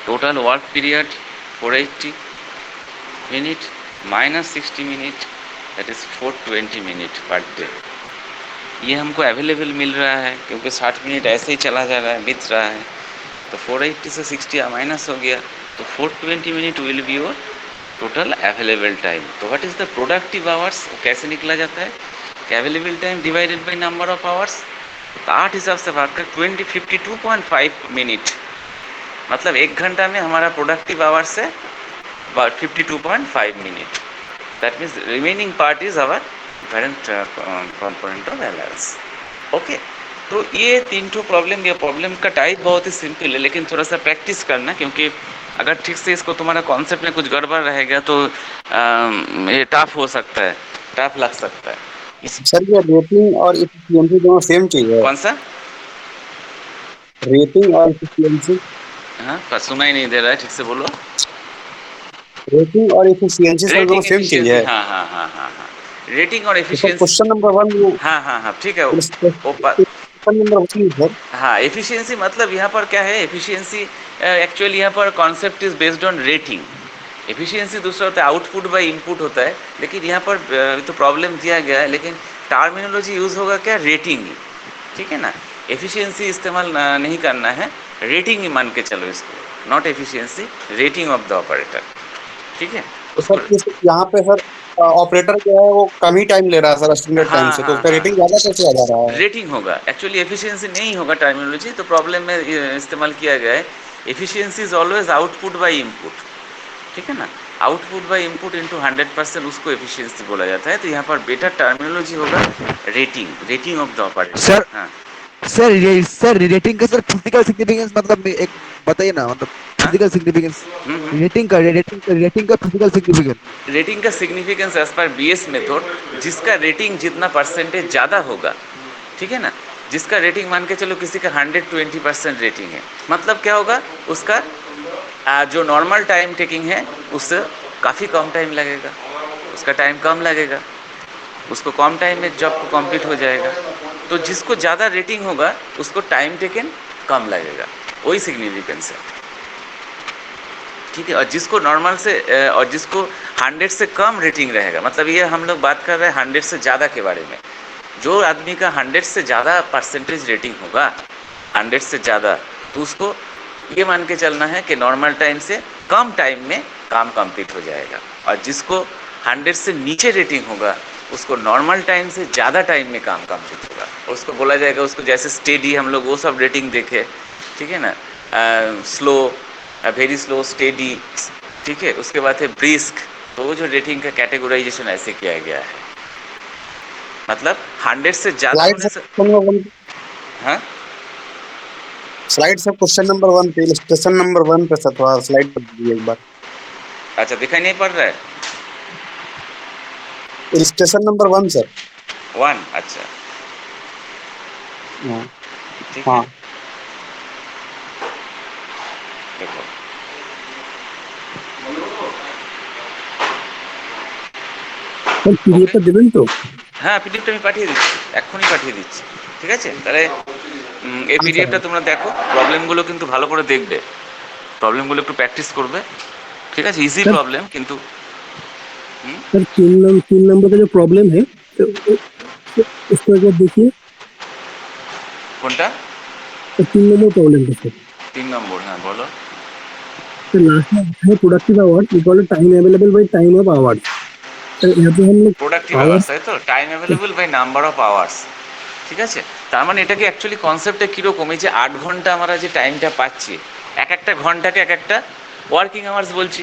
total work period 480 minute minus 60 minute, that is 420 minute per day. ये हमको अवेलेबल मिल रहा है क्योंकि 60 मिनट ऐसे ही चला जा रहा है, बीत रहा है। तो 480 से 60 माइनस हो गया, तो 420 minute will be your total available time. तो what is the productive hours, कैसे निकला जाता है कि available time divided by number of hours. तो 8 हिसाब से भाग कर 52.5 मिनट, मतलब 1 घंटा में हमारा प्रोडक्टिव आवर्स है 52.5 minute. That means remaining part is our current component of allowance. Okay, तो ये 3 ठो प्रॉब्लम, ये प्रॉब्लम का टाइप बहुत ही सिंपल है, लेकिन थोड़ा सा प्रैक्टिस करना, क्योंकि अगर ठीक से इसको तुम्हारा कॉन्सेप्ट में कुछ गड़बड़ रहेगा तो ये टफ हो सकता है, टफ लग सकता है। सर ये रेटिंग और एफिशिएंसी दोनों सेम चीज है? कौन सा? रेटिंग और एफिशिएंसी? हाँ, पर सुना ही नहीं दे रहा है, ठीक से बोलो। रेटिंग और एफिशिएंसी सर दोनों रेटिंग सेम चीज एफिशिएंसी, है? हाँ हाँ हाँ हाँ हाँ, रेटिंग और तो सर एफिशिएंसी, क्वेश्चन नंबर 1 में, हाँ हाँ हाँ ठीक है। क्वेश्चन नंबर 1 में सर, हाँ, एफिशिएंसी मतलब यहाँ पर क्या है, एफिशिएंसी एक्चुअली यहाँ पर concept is based on rating. Efficiency दूसरा होता है, आउटपुट बाय इनपुट होता है, लेकिन यहाँ पर तो प्रॉब्लम दिया गया है, लेकिन टर्मिनोलॉजी यूज़ होगा क्या, रेटिंग ही, ठीक है ना। एफिशिएंसी इस्तेमाल नहीं करना है, रेटिंग ही मान के चलो इसको, not efficiency, rating of the operator, ठीक है तो उसको। सर यहाँ पे सर ऑपरेटर जो है वो कम ही टाइम ले रहा है सर स्टैंडर्ड टाइम हाँ से, तो हाँ उसका हाँ रेटिंग ज्यादा कैसे आ जा रहा है? रेटिंग होगा, एक्चुअली एफिशिएंसी नहीं होगा टर्मिनोलॉजी, तो प्रॉब्लम में इस्तेमाल किया गया है। Efficiency is always output by input, ठीक है ना। आउटपुट बाय इनपुट इंटू 100% उसको एफिशिएंसी बोला जाता है। तो यहाँ पर बेटर टर्मिनोलॉजी होगा rating, rating of the operator. Sir हाँ सर रेटिंग का सर फिजिकल सिग्निफिकेंस मतलब एक बताइए ना, मतलब हाँ फिजिकल सिग्निफिकेंस हम्म। रेटिंग का फिजिकल सिग्निफिकेंस। रेटिंग का significance as per BS method, जिसका रेटिंग जितना परसेंटेज ज़्यादा होगा, ठीक है ना, जिसका रेटिंग मान के चलो किसी का 120% रेटिंग है, मतलब क्या होगा उसका जो नॉर्मल टाइम टेकिंग है उससे काफ़ी कम टाइम लगेगा, उसका टाइम कम लगेगा, उसको कम टाइम में जॉब को कंप्लीट हो जाएगा। तो जिसको ज़्यादा रेटिंग होगा उसको टाइम टेकन कम लगेगा, वही सिग्निफिकेंस है, ठीक है। और जिसको नॉर्मल से और जिसको 100 से कम रेटिंग रहेगा, मतलब ये हम लोग बात कर रहे हैं 100 से ज़्यादा के बारे में। जो आदमी का 100 से ज़्यादा परसेंटेज रेटिंग होगा, 100 से ज़्यादा, तो उसको ये मान के चलना है कि नॉर्मल टाइम से कम टाइम में काम कंप्लीट हो जाएगा। और जिसको 100 से नीचे रेटिंग होगा उसको नॉर्मल टाइम से ज़्यादा टाइम में काम कंप्लीट होगा, उसको बोला जाएगा, उसको जैसे स्टेडी हम लोग वो सब रेटिंग देखे, ठीक है ना, स्लो, वेरी स्लो, स्टेडी, ठीक है। उसके बाद है ब्रिस्क, तो वो जो रेटिंग का कैटेगराइजेशन ऐसे किया गया है, मतलब 100 से ज़्यादा स्लाइड होने से से। क्वेश्चन नंबर वन, हाँ स्लाइड से क्वेश्चन नंबर वन पे, स्टेशन नंबर वन पे सर थोड़ा स्लाइड कर दीजिए एक बार। अच्छा, दिखाई नहीं पड़ रहा है? Station number one sir. 1, अच्छा हाँ ठीक है। हाँ দেখো सर ওকে, पीडीएफ देবেন तो? হ্যাঁ পিডিএফটা আমি পাঠিয়ে দিচ্ছি, এক্ষুনি পাঠিয়ে দিচ্ছি, ঠিক আছে। তাহলে এই हाँ পিডিএফটা सर। তোমরা দেখো, প্রবলেমগুলো কিন্তু ভালো করে দেখবে, প্রবলেমগুলো একটু প্র্যাকটিস করবে, ঠিক আছে। ইজি सर প্রবলেম কিন্তু। হুম, सर 3 नंबर का जो प्रॉब्लम है, तो उसको एक बार देखिए। কোনটা? तो 3 नंबर प्रॉब्लम है सर। 3 নম্বর, হ্যাঁ বলো। तो लास्ट में है productive hours equal to time available by time of hours. Sir यहाँ पे हम लोग প্রোডাক্টিভ আওয়ার্স, आवर्स। তাই তো, time available by number of hours, ঠিক আছে। তার মানে এটাকে অ্যাকচুয়ালি কনসেপ্টে কীরকম, এই যে 8 ঘন্টা আমরা যে টাইমটা পাচ্ছি, এক একটা ঘন্টাকে এক একটা ওয়ার্কিং আওয়ার্স বলছি।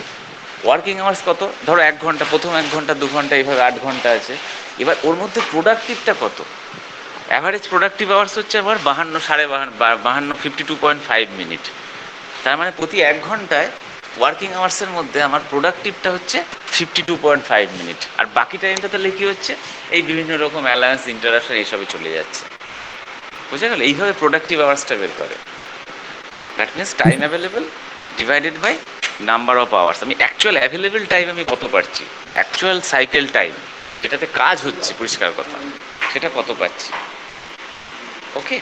ওয়ার্কিং আওয়ার্স কত, ধরো 1 ঘন্টা, প্রথম 1 ঘন্টা 2 ঘন্টা, এইভাবে 8 ঘন্টা আছে। এবার ওর মধ্যে প্রোডাক্টিভটা কত, অ্যাভারেজ প্রোডাক্টিভ আওয়ার্স হচ্ছে আবার 52, 52.5 মিনিট। তার মানে প্রতি 1 ঘন্টায় ওয়ার্কিং আওয়ার্সের মধ্যে আমার প্রোডাক্টিভটা হচ্ছে 52.5 মিনিট, আর বাকি টাইমটা তাহলে কী হচ্ছে, এই বিভিন্ন রকম অ্যালায়েন্স, ইন্টারাকশন এইসবে চলে যাচ্ছে, বুঝা গেল। এইভাবে প্রোডাক্টিভ আওয়ার্সটা বের করে। That means time available divided by number of hours. আমি অ্যাকচুয়াল অ্যাভেলেবেল টাইম আমি কত পাচ্ছি, অ্যাকচুয়াল সাইকেল টাইম যেটাতে কাজ হচ্ছে, পরিষ্কার কথা, সেটা কত পাচ্ছি। ওকে,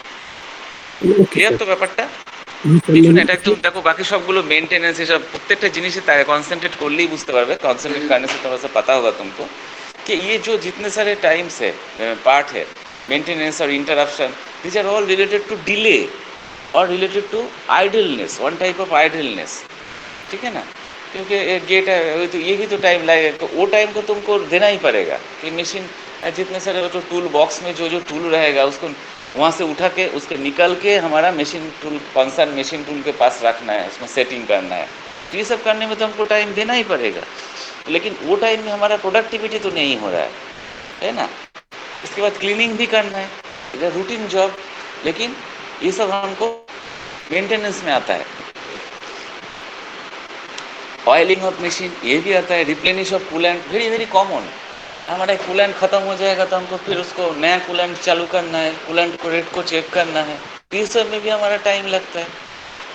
ओके ক্লিয়ার सर। তো ব্যাপারটা? हाँ सर কিছু না, मैंने এটা একদম इसमें। দেখো, बाकी सबগুলো मेंटेनेंस, এসব প্রত্যেকটা জিনিসে कॉन्सेंट्रेट করলেই बुझते পারবে। कॉन्सेंट्रेट करने से थोड़ा सा पता होगा तुमको कि ये जो जितने सारे टाइम्स है, पार्ट है, मेंटेनेंस और interruption, these are all related to delay और related to idleness, one type of idleness, ठीक है ना। क्योंकि गेट है, तो ये भी तो टाइम लगेगा, तो वो टाइम को तुमको देना ही पड़ेगा कि मशीन जितने सारे तो टूल बॉक्स में जो जो टूल रहेगा उसको वहाँ से उठा के उसके निकल के हमारा machine tool, concern machine tool के पास रखना है, उसमें सेटिंग करना है। तो ये सब करने में तो हमको टाइम देना ही पड़ेगा, लेकिन वो टाइम में हमारा प्रोडक्टिविटी तो नहीं हो रहा है ना। इसके बाद क्लीनिंग भी करना है, इधर रूटीन जॉब, लेकिन ये सब हमको मेंटेनेंस में आता है। ऑयलिंग ऑफ मशीन ये भी आता है, replenish of coolant, very very common. हमारा कूलेंट ख़त्म हो जाएगा तो हमको फिर उसको नया कूलेंट चालू करना है, कूलेंट को रेट को चेक करना है। ये सब में भी हमारा टाइम लगता है,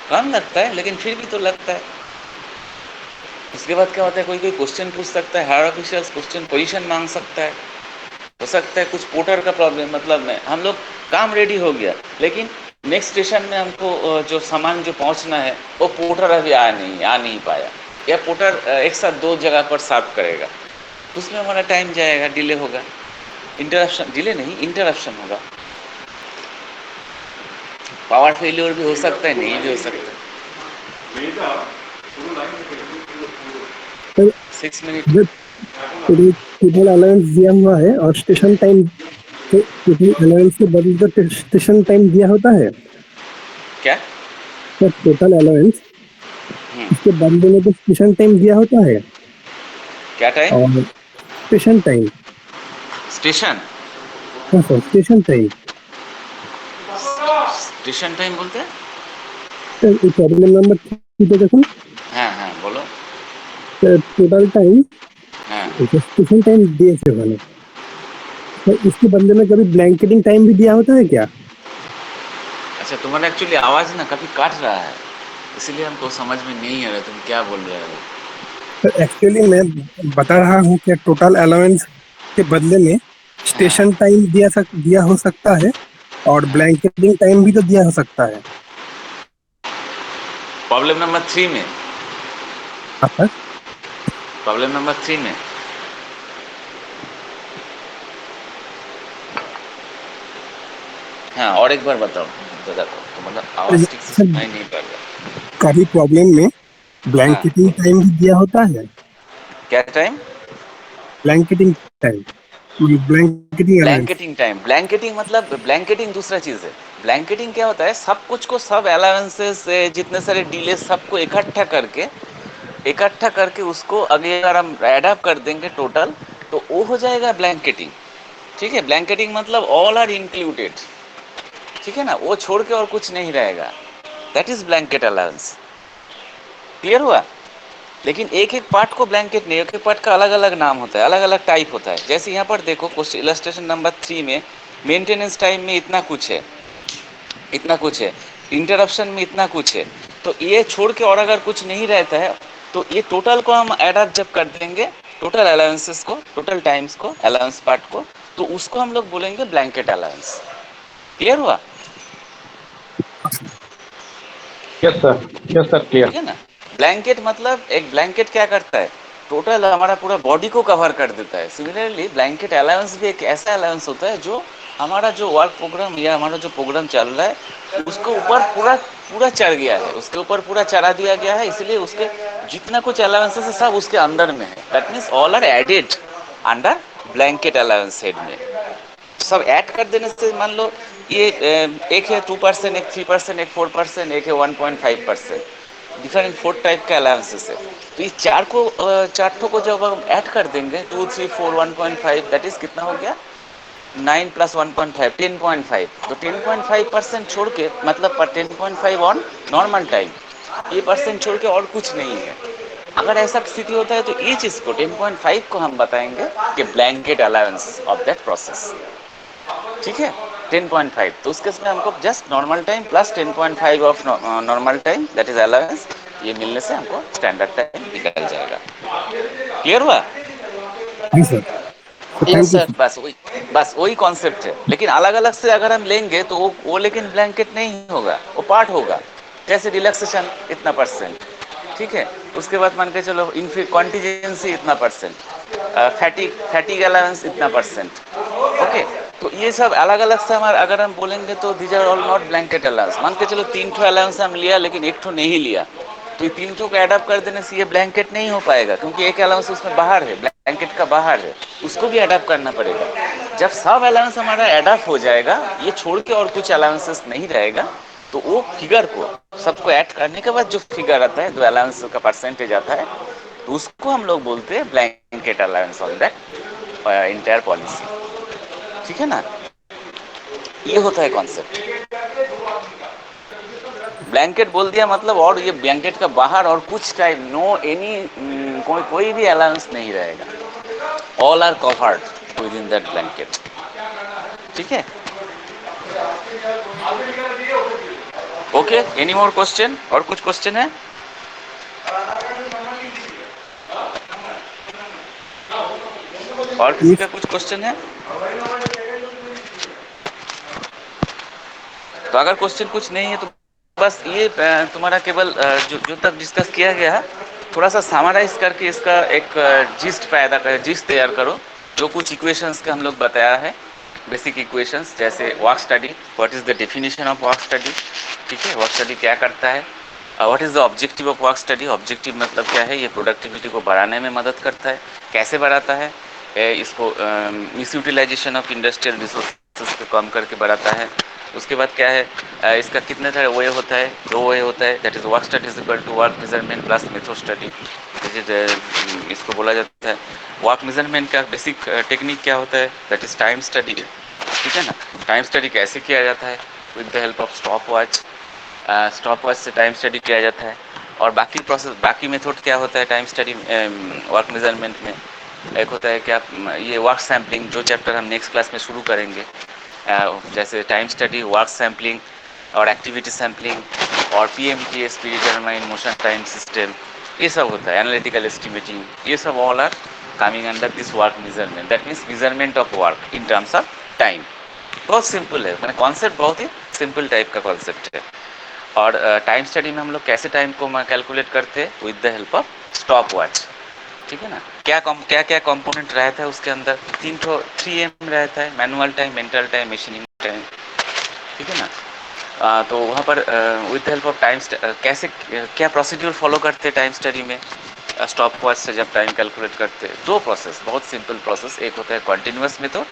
कम लगता है लेकिन फिर भी तो लगता है। उसके बाद क्या होता है, कोई कोई क्वेश्चन पूछ सकता है, हायर ऑफिशियल्स क्वेश्चन पोजीशन मांग सकता है, हो सकता है कुछ पोर्टर का प्रॉब्लम, मतलब में हम लोग काम रेडी हो गया लेकिन नेक्स्ट स्टेशन में हमको जो सामान जो पहुंचना है वो पोर्टर अभी आ नहीं पाया, या पोर्टर एक साथ 2 जगह पर सर्व करेगा, उसमें हमारा टाइम जाएगा, डिले होगा, इंटरप्शन, डिले नहीं इंटरप्शन होगा। पावर फेलियर भी हो सकता है, नहीं भी हो सकता है। Sir 6 minute. जब टोटल अलाउंस दिया हुआ है और स्टेशन टाइम, तो टोटल अलाउंस के बदले तो स्टेशन टाइम दिया होता है। क्या? तो टोटल अलाउंस, इसके बदले में तो स्टेशन टाइम दिया होता है। क्या टाइम? और स्टेशन टाइम, स्टेशन? हाँ sir, station time. Station time बोलते हैं? तो प्रॉब्लम नंबर 3 पे देखो, हाँ हाँ, बोलो। टोटल टाइम हाँ। स्टेशन टाइम दिए थे मैंने, तो इसके बदले में कभी ब्लैंकेटिंग टाइम भी दिया होता है क्या? अच्छा, तुम्हारा एक्चुअली आवाज़ ना कभी काट रहा है, इसीलिए हमको समझ में नहीं आ रहा तुम क्या बोल रहे हो। तो एक्चुअली मैं बता रहा हूँ कि टोटल अलाउंस के बदले में हाँ स्टेशन टाइम दिया हो सकता है, और ब्लैंकेटिंग टाइम भी तो दिया हो सकता है। प्रॉब्लम नंबर 3 में, हाँ सर। प्रॉब्लम नंबर 3 में हाँ, और एक बार बताओ। तो मतलब आवाज़ ठीक से सर, सुनाई नहीं पड़ रहा। कभी प्रॉब्लम में हाँ, ब्लैंकेटिंग टाइम भी दिया होता है। क्या time? Blanketing time, blanketing allowance. Blanketing time. Blanketing मतलब ब्लैंकेटिंग दूसरा चीज़ है। ब्लैंकेटिंग क्या होता है, सब कुछ को, सब अलाउंसेस जितने सारे डीले सबको इकट्ठा करके उसको अगर हम ऐड अप कर देंगे टोटल, तो वो हो जाएगा ब्लैंकेटिंग। ठीक है, ब्लैंकेटिंग मतलब ऑल आर इंक्लूडेड। ठीक है ना, वो छोड़ के और कुछ नहीं रहेगा। That is blanket allowance. Clear हुआ? लेकिन एक एक पार्ट को ब्लैंकेट नहीं, एक एक पार्ट का अलग अलग नाम होता है, अलग अलग टाइप होता है। जैसे यहाँ पर देखो क्वेश्चन इलस्ट्रेशन नंबर 3 में मेंटेनेंस टाइम में इतना कुछ है, इतना कुछ है, इंटरप्शन में इतना कुछ है। तो ये छोड़ के और अगर कुछ नहीं रहता है, तो ये टोटल को हम ऐड अप जब कर देंगे, टोटल अलाउंसेस को, टोटल टाइम्स को, अलाउंस पार्ट को, तो उसको हम लोग बोलेंगे ब्लैंकेट अलाउंस। क्लियर हुआ? Yes sir, yes sir, clear. ठीक है ना। ब्लैंकेट मतलब, एक ब्लैंकेट क्या करता है, टोटल हमारा पूरा बॉडी को कवर कर देता है। सिमिलरली ब्लैंकेट अलाउंस भी एक ऐसा अलाउंस होता है जो हमारा जो वर्क प्रोग्राम या हमारा जो प्रोग्राम चल रहा है उसको ऊपर पूरा पूरा चढ़ गया है, उसके ऊपर पूरा चढ़ा दिया गया है, इसलिए उसके जितना कुछ अलाउंसेस है सब उसके अंदर में है। That means all are added under blanket allowance head में। सब ऐड कर देने से मान लो ये एक है 2%, एक 3%, एक 4%, एक है 1.5%, डिफरेंट 4 टाइप का अलाउंसेस है। तो ये चार ठो को जब हम ऐड कर देंगे, 2 3 4 1.5, दैट इज कितना हो गया, 9 प्लस 1.5, 10.5। तो 10.5% छोड़ के, मतलब पर 10.5 ऑन नॉर्मल टाइम, ये परसेंट छोड़ के और कुछ नहीं है। अगर ऐसा स्थिति होता है तो ये चीज़ को 10.5 को हम बताएंगे कि blanket allowance of that process. ठीक है, 10.5, तो उसके इसमें हमको just normal time plus 10.5 of normal time, that is allowance, ये मिलने से हमको स्टैंडर्ड टाइम निकल जाएगा। क्लियर हुआ? जी sir, yes thank you sir, sir. बस वही कॉन्सेप्ट है, लेकिन अलग अलग से अगर हम लेंगे तो वो लेकिन ब्लैंकेट नहीं होगा, वो पार्ट होगा। जैसे रिलैक्सेशन इतना परसेंट, ठीक है, उसके बाद मान के चलो इनफिर कॉन्टीजेंसी इतना परसेंट, फैटिक अलाउंस इतना परसेंट। ओके, तो ये सब अलग अलग से हमारे अगर हम बोलेंगे तो these are all not blanket allowance. मान के चलो 3 ठो अलाउंस हम लिया लेकिन एक ठो नहीं लिया, तो ये 3 ठो को एडअप कर देने से ये ब्लैंकेट नहीं हो पाएगा, क्योंकि एक अलाउंस उसमें बाहर है, ब्लैंकेट का बाहर है, उसको भी एडअप करना पड़ेगा। जब सब अलाउंस हमारा एडअप हो जाएगा, ये छोड़ के और कुछ अलाउंसेस नहीं रहेगा, तो वो फिगर को सबको ऐड करने के बाद जो फिगर आता है, जो अलाउंस का परसेंटेज आता है, तो उसको हम लोग बोलते हैं blanket allowance on that entire policy. ठीक है ना, ये होता है कॉन्सेप्ट। ब्लैंकेट बोल दिया मतलब, और ये ब्लैंकेट का बाहर और कुछ टाइप नो एनी, कोई भी अलाउंस नहीं रहेगा, all are covered with in that blanket. ठीक है, ओके, एनी मोर क्वेश्चन? और कुछ क्वेश्चन है? और किसी का कुछ क्वेश्चन है? तो अगर क्वेश्चन कुछ नहीं है तो बस ये तुम्हारा केवल जो तक डिस्कस किया गया है, थोड़ा सा समराइज करके इसका एक जिस्ट पैदा कर, जिस्ट तैयार करो। जो कुछ इक्वेशंस का हम लोग बताया है, बेसिक इक्वेशंस, जैसे work study, what is the definition of work study, ठीक है, वर्क स्टडी क्या करता है, what is the objective of work study, objective मतलब क्या है, ये प्रोडक्टिविटी को बढ़ाने में मदद करता है। कैसे बढ़ाता है? इसको misutilization of industrial resources को कम करके बढ़ाता है। उसके बाद क्या है, इसका कितने तरह वे होता है? 2 वे होता है, that is work study is equal to work measurement plus method study. इसको बोला जाता है वर्क मेजरमेंट का बेसिक टेक्निक क्या होता है? दैट इज टाइम स्टडी, ठीक है ना। टाइम स्टडी कैसे किया जाता है? With the help of stop watch. Stop watch से टाइम स्टडी किया जाता है। और बाकी प्रोसेस, बाकी मेथड क्या होता है टाइम स्टडी वर्क मेजरमेंट में? एक होता है क्या, ये वर्क सैम्पलिंग, जो चैप्टर हम नेक्स्ट क्लास में शुरू करेंगे, जैसे टाइम स्टडी, वर्क सैम्पलिंग और एक्टिविटी सैम्पलिंग और PMTS, predetermine motion time system, ये सब होता है। एनालिटिकल एस्टिमेटिंग, ये सब all are coming under this work measurement. That means measurement of work in terms of time. बहुत सिंपल है, मैंने कॉन्सेप्ट बहुत ही सिंपल टाइप का कॉन्सेप्ट है। और टाइम स्टडी में हम लोग कैसे टाइम को कैलकुलेट करते हैं? With the help of stop watch, ठीक है ना। क्या क्या कंपोनेंट रहता है उसके अंदर? 3M रहता है, manual time, mental time, machining time, ठीक है ना। तो वहाँ पर विद हेल्प ऑफ टाइम कैसे क्या प्रोसीड्यूर फॉलो करते हैं टाइम स्टडी में? स्टॉप वॉच से जब टाइम कैलकुलेट करते हैं, 2 प्रोसेस, बहुत सिंपल प्रोसेस। एक होता है कॉन्टिन्यूस मेथड,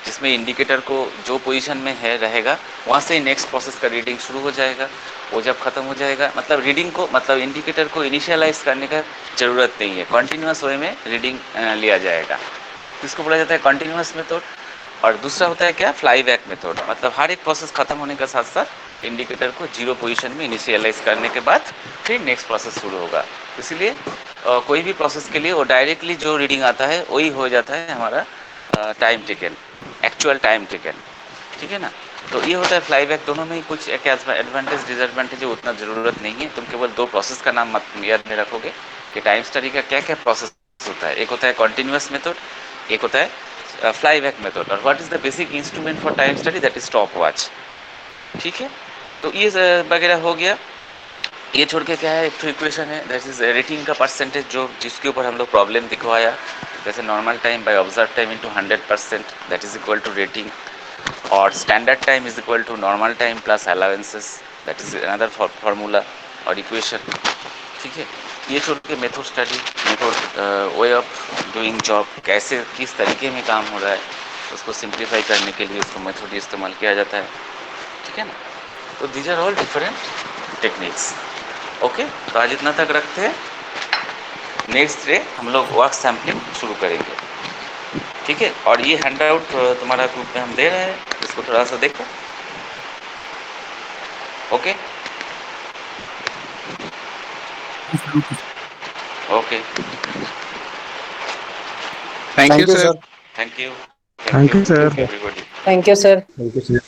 जिसमें इंडिकेटर को जो पोजीशन में है रहेगा, वहाँ से ही नेक्स्ट प्रोसेस का रीडिंग शुरू हो जाएगा। वो जब खत्म हो जाएगा, मतलब रीडिंग को, मतलब इंडिकेटर को इनिशियलाइज करने का ज़रूरत नहीं है, कॉन्टिन्यूस वे में रीडिंग लिया जाएगा। इसको बोला जाता है कॉन्टिन्यूस मेथड। और दूसरा होता है क्या? फ्लाई बैक मेथड, मतलब हर एक प्रोसेस खत्म होने के साथ साथ इंडिकेटर को 0 पोजीशन में इनिशियलाइज करने के बाद फिर नेक्स्ट प्रोसेस शुरू होगा। इसीलिए कोई भी प्रोसेस के लिए वो डायरेक्टली जो रीडिंग आता है वही हो जाता है हमारा time taken, actual time taken, ठीक है ना। तो ये होता है फ्लाई बैक। दोनों में ही कुछ एक एडवांटेज डिसएडवांटेज है, उतना ज़रूरत नहीं है। तुम केवल 2 प्रोसेस का नाम याद में रखोगे कि टाइम स्टडी का क्या क्या प्रोसेस होता है। एक होता है कॉन्टिन्यूस मेथड, एक होता है फ्लाई बैक मेथड। और what is the basic instrument for time study? That is stop watch, ठीक है। तो ये वगैरह हो गया। ये छोड़ के क्या है, एक तो इक्वेशन है, दैट इज रेटिंग का परसेंटेज, जो जिसके ऊपर हम लोग प्रॉब्लम दिखवाया, जैसे normal time by observe time into 100%, that is equal to rating. और standard time is equal to normal time plus allowances, that is another formula और इक्वेशन, ठीक है। ये छोड़ के method study, method way of doing job, कैसे किस तरीके में काम हो रहा है उसको सिंप्लीफाई करने के लिए उसको मेथड इस्तेमाल किया जाता है, ठीक है ना। तो these are all different techniques. Okay, तो आज इतना तक रखते हैं। नेक्स्ट डे हम लोग वर्क सैम्पलिंग शुरू करेंगे, ठीक है। और ये हैंड आउट तुम्हारा ग्रुप में हम दे रहे हैं, इसको थोड़ा सा देखो। Okay okay, Thank you, Thank you, sir. sir. Thank you Thank you, sir. Everybody. Thank you, sir. Thank you, sir.